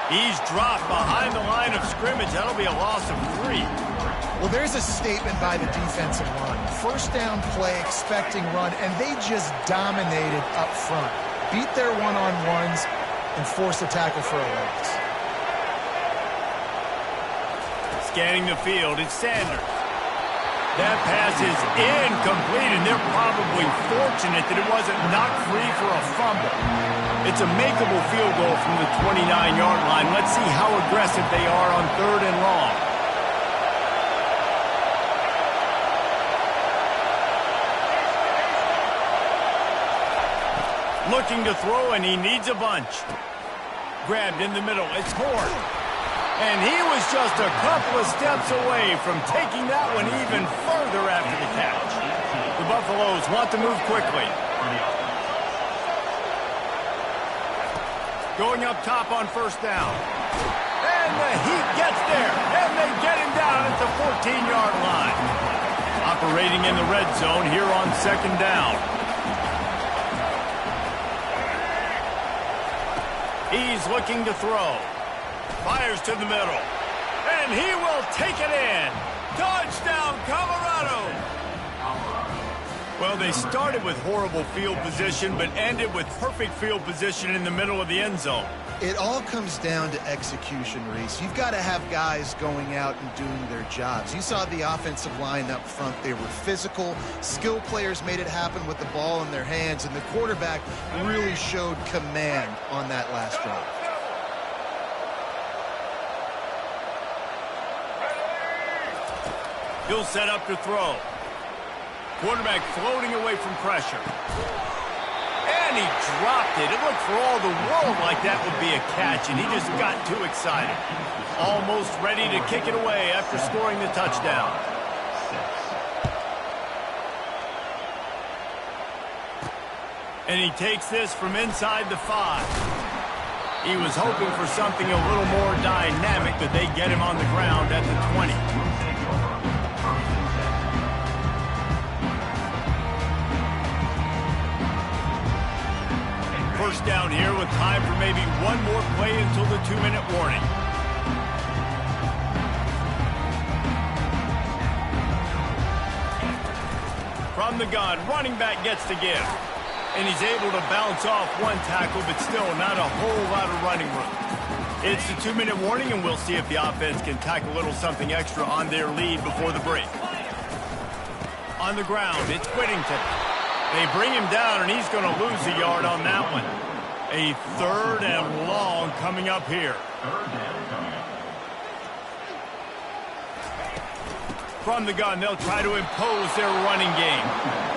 He's dropped behind the line of scrimmage. That'll be a loss of 3. Well, there's a statement by the defensive line. First down play, expecting run, and they just dominated up front. Beat their one-on-ones and forced a tackle for a loss. Scanning the field, it's Sanders. That pass is incomplete, and they're probably fortunate that it wasn't knocked free for a fumble. It's a makeable field goal from the 29-yard line. Let's see how aggressive they are on 3rd and long. Looking to throw, and he needs a bunch. Grabbed in the middle, it's Horn. And he was just a couple of steps away from taking that one even further after the catch. The Buffaloes want to move quickly. Going up top on first down. And the Heat gets there. And they get him down at the 14-yard line. Operating in the red zone here on second down. He's looking to throw. Fires to the middle. And he will take it in. Touchdown, Colorado! Well, they started with horrible field position, but ended with perfect field position in the middle of the end zone. It all comes down to execution, Reese. You've got to have guys going out and doing their jobs. You saw the offensive line up front. They were physical. Skill players made it happen with the ball in their hands, and the quarterback really showed command on that last drive. He'll set up to throw. Quarterback floating away from pressure. And he dropped it. It looked for all the world like that would be a catch, and he just got too excited. Almost ready to kick it away after scoring the touchdown. And he takes this from inside the 5. He was hoping for something a little more dynamic, but they get him on the ground at the 20. First down here with time for maybe one more play until the 2-minute warning. From the gun, running back gets the give. And he's able to bounce off one tackle, but still not a whole lot of running room. It's the 2-minute warning, and we'll see if the offense can tack a little something extra on their lead before the break. On the ground, it's Whittington. They bring him down, and he's going to lose a yard on that one. A 3rd and long coming up here. From the gun, they'll try to impose their running game.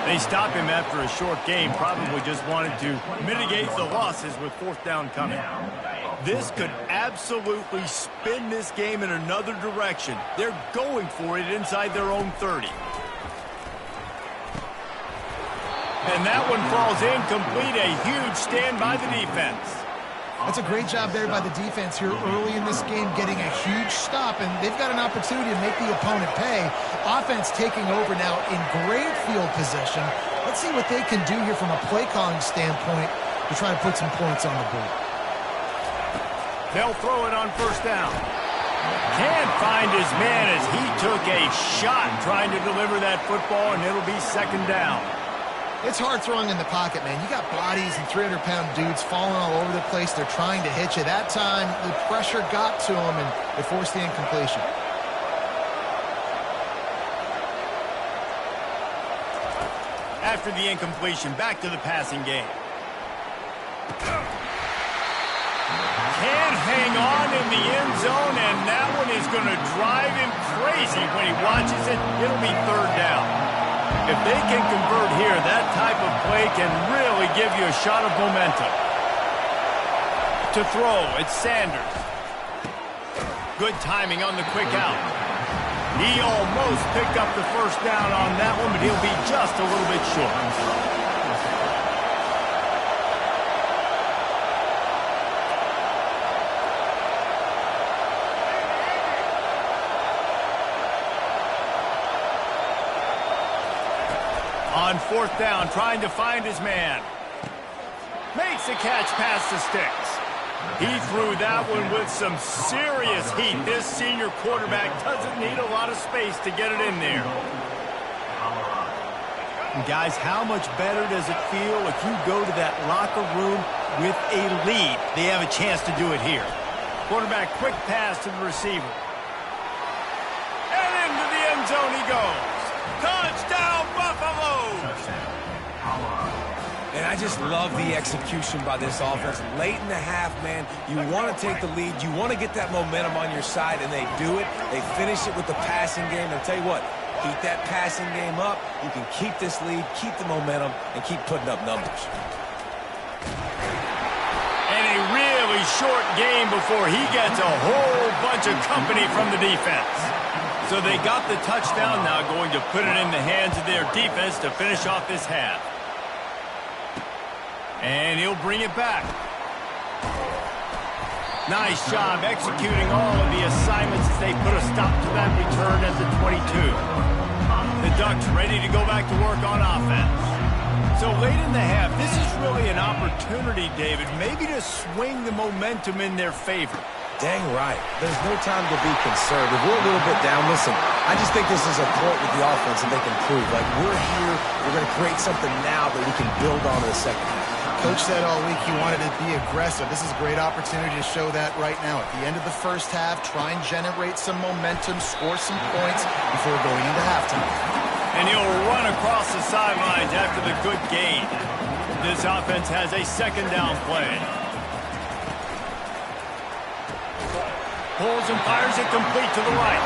They stop him after a short game, probably just wanted to mitigate the losses with 4th down coming. This could absolutely spin this game in another direction. They're going for it inside their own 30. And that one falls incomplete. A huge stand by the defense. That's a great job there by the defense here early in this game, getting a huge stop, and they've got an opportunity to make the opponent pay. Offense taking over now in great field position. Let's see what they can do here from a play calling standpoint to try to put some points on the board. They'll throw it on 1st down. Can't find his man as he took a shot trying to deliver that football, and it'll be 2nd down. It's hard throwing in the pocket, man. You got bodies and 300-pound dudes falling all over the place. They're trying to hit you. That time, the pressure got to them, and they forced the incompletion. After the incompletion, back to the passing game. Can't hang on in the end zone, and that one is going to drive him crazy when he watches it. It'll be 3rd down. If they can convert here, that type of play can really give you a shot of momentum. To throw, it's Sanders. Good timing on the quick out. He almost picked up the 1st down on that one, but he'll be just a little bit short. On 4th down, trying to find his man. Makes the catch past the sticks. He threw that one with some serious heat. This senior quarterback doesn't need a lot of space to get it in there. And guys, how much better does it feel if you go to that locker room with a lead? They have a chance to do it here. Quarterback, quick pass to the receiver. And into the end zone he goes. Touchdown, Buffalo! And I just love the execution by this offense. Late in the half, man, you want to take the lead. You want to get that momentum on your side, and they do it. They finish it with the passing game. I'll tell you what, keep that passing game up. You can keep this lead, keep the momentum, and keep putting up numbers. And a really short game before he gets a whole bunch of company from the defense. So they got the touchdown now, going to put it in the hands of their defense to finish off this half. And he'll bring it back. Nice job executing all of the assignments as they put a stop to that return at the 22. The Ducks ready to go back to work on offense. So late in the half, this is really an opportunity, David, maybe to swing the momentum in their favor. Dang right. There's no time to be concerned. If we're a little bit down, listen, I just think this is a point with the offense that they can prove. Like, we're here, we're going to create something now that we can build on in the second half. Coach said all week he wanted to be aggressive. This is a great opportunity to show that right now. At the end of the first half, try and generate some momentum, score some points before going into halftime. And he'll run across the sidelines after the good gain. This offense has a 2nd down play. Pulls and fires it complete to the right.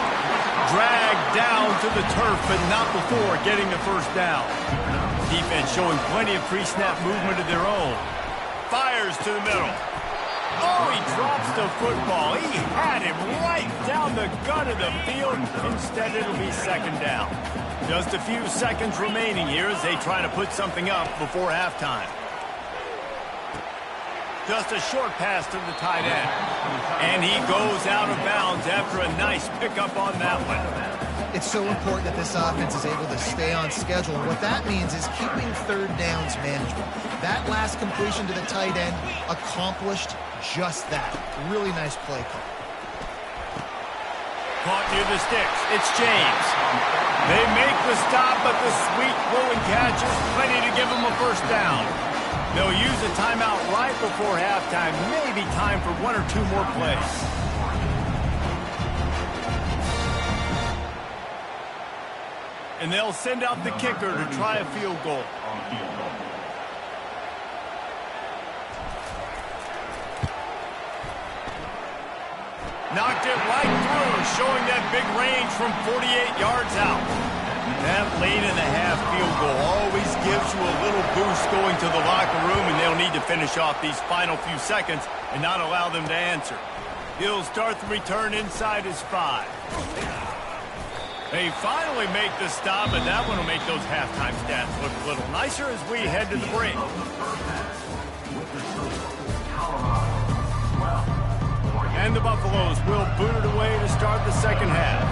Dragged down to the turf, but not before getting the 1st down. Defense showing plenty of pre-snap movement of their own. Fires to the middle. Oh, he drops the football. He had him right down the gut of the field. Instead, it'll be 2nd down. Just a few seconds remaining here as they try to put something up before halftime. Just a short pass to the tight end. And he goes out of bounds after a nice pickup on that one. It's so important that this offense is able to stay on schedule. And what that means is keeping third downs manageable. That last completion to the tight end accomplished just that. Really nice play call. Caught near the sticks. It's James. They make the stop, but the sweet rolling catch is plenty to give them a first down. They'll use a timeout right before halftime. Maybe time for one or two more plays. And they'll send out the kicker to try a field goal. Knocked it right through, showing that big range from 48 yards out. That late-in-the-half field goal always gives you a little boost going to the locker room, and they'll need to finish off these final few seconds and not allow them to answer. He'll start the return inside his 5. They finally make the stop, and that one will make those halftime stats look a little nicer as we head to the break. And the Buffaloes will boot it away to start the second half.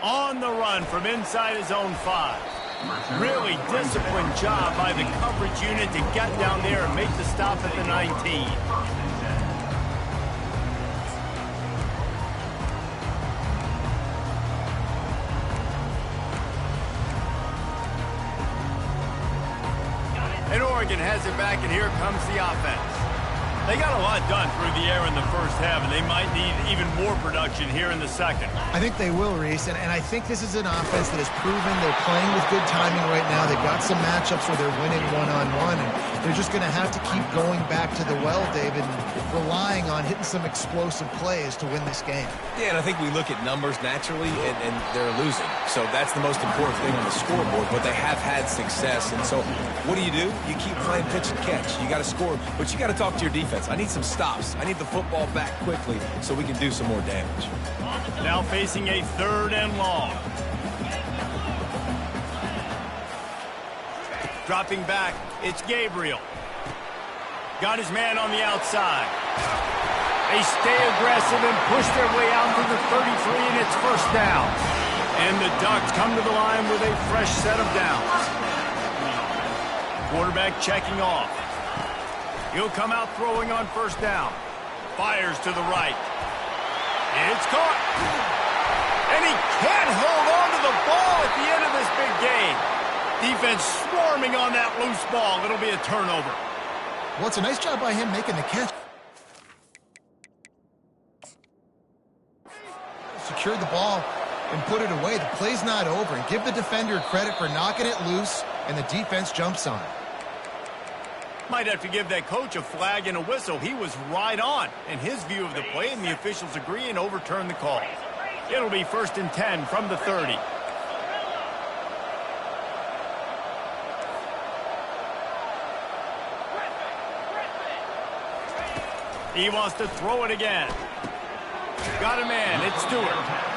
On the run from inside his own 5. Really disciplined job by the coverage unit to get down there and make the stop at the 19. And Oregon has it back, and here comes the offense. They got a lot done through the air in the first half, and they might need even more production here in the second. I think they will, Reese, and I think this is an offense that has proven they're playing with good timing right now. They've got some matchups where they're winning one-on-one, and they're just going to have to keep going back to the well, David, and relying on hitting some explosive plays to win this game. Yeah, and I think we look at numbers naturally, and they're losing. So that's the most important thing on the scoreboard, but they have had success. And so what do? You keep playing pitch and catch. You got to score, but you got to talk to your defense. I need some stops. I need the football back quickly so we can do some more damage. Now facing a 3rd and long. Dropping back, it's Gabriel. Got his man on the outside. They stay aggressive and push their way out to the 33, and it's first down. And the Ducks come to the line with a fresh set of downs. Quarterback checking off. He'll come out throwing on first down. Fires to the right. It's caught. And he can't hold on to the ball at the end of this big game. Defense swarming on that loose ball. It'll be a turnover. Well, it's a nice job by him making the catch. Secured the ball and put it away. The play's not over. And give the defender credit for knocking it loose, and the defense jumps on it. Might have to give that coach a flag and a whistle. He was right on in his view of the play, and the officials agree and overturn the call. It'll be 1st and 10 from the 30. He wants to throw it again. Got a man. It's Stewart.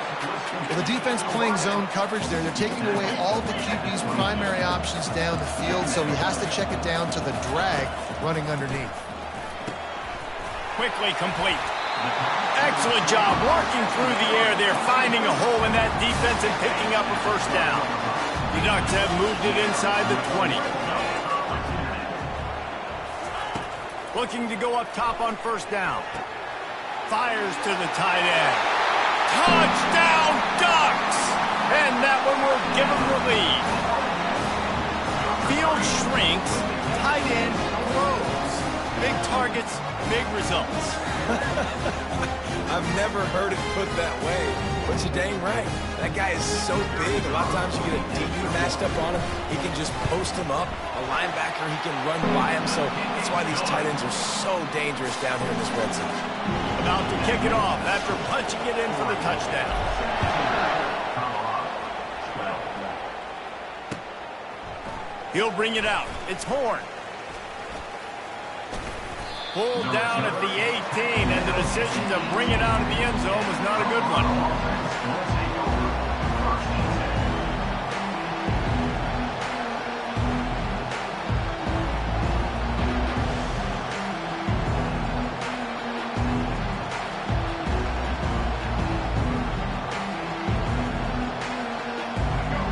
Well, the defense playing zone coverage there. They're taking away all the QB's primary options down the field, so he has to check it down to the drag running underneath. Quickly complete. Excellent job working through the air there, finding a hole in that defense and picking up a first down. The Ducks have moved it inside the 20. Looking to go up top on first down. Fires to the tight end. Touchdown, Ducks! And that one will give them the lead. Field shrinks, tight end grows. Big targets, big results. I've never heard it put that way, but you're dang right. That guy is so big. A lot of times you get a DB matched up on him. He can just post him up. A linebacker, he can run by him. So that's why these tight ends are so dangerous down here in this red zone. About to kick it off after punching it in for the touchdown. He'll bring it out. It's Horn. Pulled down at the 18, and the decision to bring it out of the end zone was not a good one.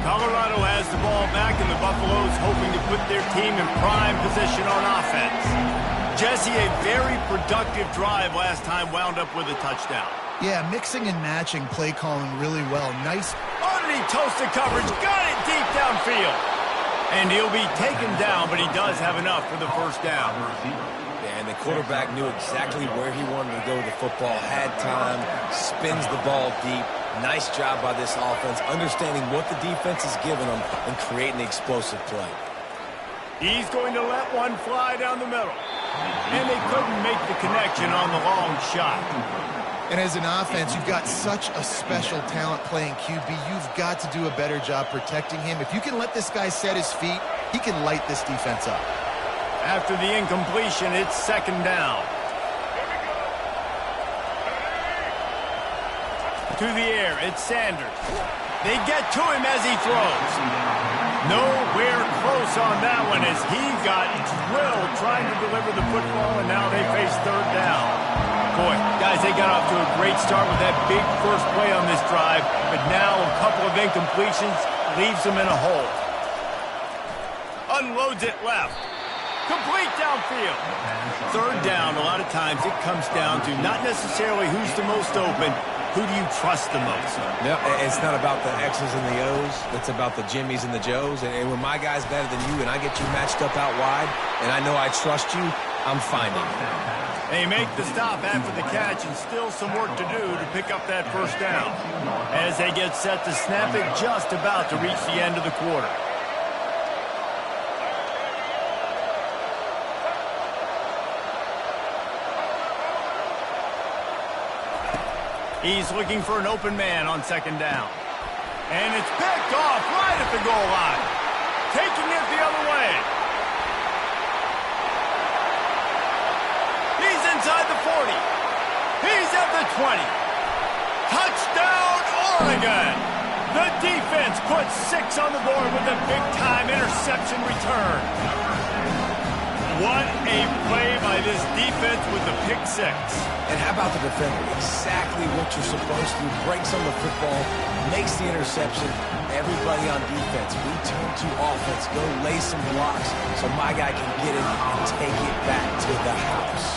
Colorado has the ball back, and the Buffaloes hoping to put their team in prime position on offense. Jesse, a very productive drive last time wound up with a touchdown. Yeah, mixing and matching play calling really well. Nice. Underneath toasted coverage, got it deep downfield. And he'll be taken down, but he does have enough for the first down. Yeah, and the quarterback knew exactly where he wanted to go with the football, had time, spins the ball deep. Nice job by this offense, understanding what the defense is giving them and creating the explosive play. He's going to let one fly down the middle. And they couldn't make the connection on the long shot. And as an offense, you've got such a special talent playing QB. You've got to do a better job protecting him. If you can let this guy set his feet, he can light this defense up. After the incompletion, it's second down. To the air, it's Sanders. They get to him as he throws. Nowhere close on that one as he got drilled trying to deliver the football, and now they face third down. Boy, guys, they got off to a great start with that big first play on this drive, but now a couple of incompletions leaves them in a hole. Unloads it left. Complete downfield. Third down, a lot of times it comes down to not necessarily who's the most open, who do you trust the most? No, it's not about the X's and the O's. It's about the Jimmies and the Joes. And when my guy's better than you and I get you matched up out wide and I know I trust you, I'm finding. They make the stop after the catch and still some work to do to pick up that first down. As they get set to snap it, just about to reach the end of the quarter. He's looking for an open man on second down. And it's picked off right at the goal line. Taking it the other way. He's inside the 40. He's at the 20. Touchdown, Oregon. The defense puts 6 on the board with a big-time interception return. What a play by this defense with the pick 6. And how about the defender? Exactly what you're supposed to. Breaks on the football, makes the interception. Everybody on defense, return to offense. Go lay some blocks so my guy can get it and take it back to the house.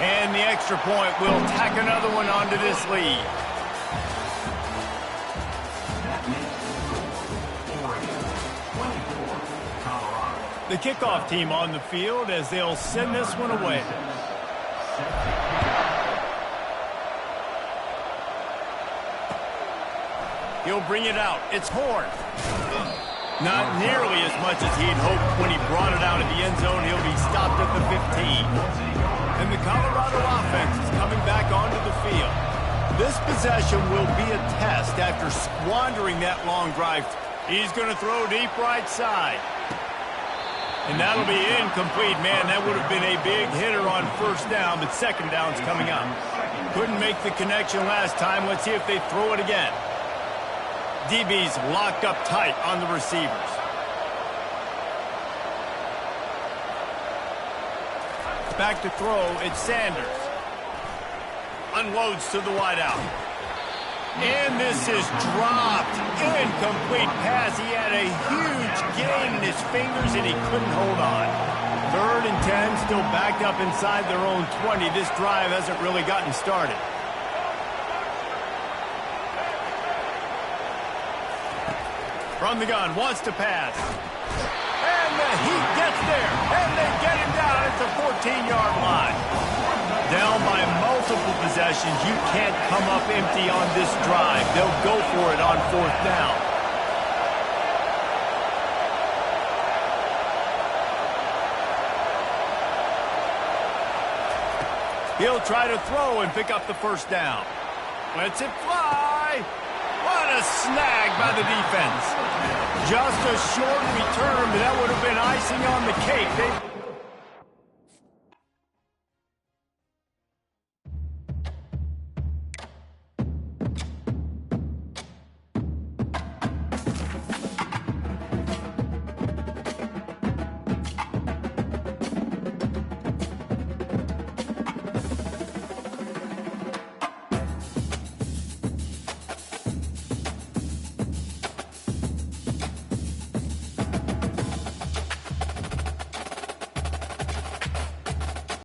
And the extra point will tack another one onto this lead. The kickoff team on the field as they'll send this one away. He'll bring it out. It's Horn. Not nearly as much as he'd hoped when he brought it out of the end zone. He'll be stopped at the 15. And the Colorado offense is coming back onto the field. This possession will be a test after squandering that long drive. He's going to throw deep right side. And that'll be incomplete. Man, that would have been a big hitter on first down, but second down's coming up. Couldn't make the connection last time. Let's see if they throw it again. DB's locked up tight on the receivers. Back to throw, it's Sanders. Unloads to the wideout. And this is dropped. Incomplete pass. He had a huge gain in his fingers, and he couldn't hold on. Third and 10, still backed up inside their own 20. This drive hasn't really gotten started. From the gun, wants to pass. And the Heat gets there, and they get him down at the 14-yard line. Down by multiple possessions, you can't come up empty on this drive. They'll go for it on fourth down. He'll try to throw and pick up the first down. Lets it fly. What a snag by the defense. Just a short return, but that would have been icing on the cake.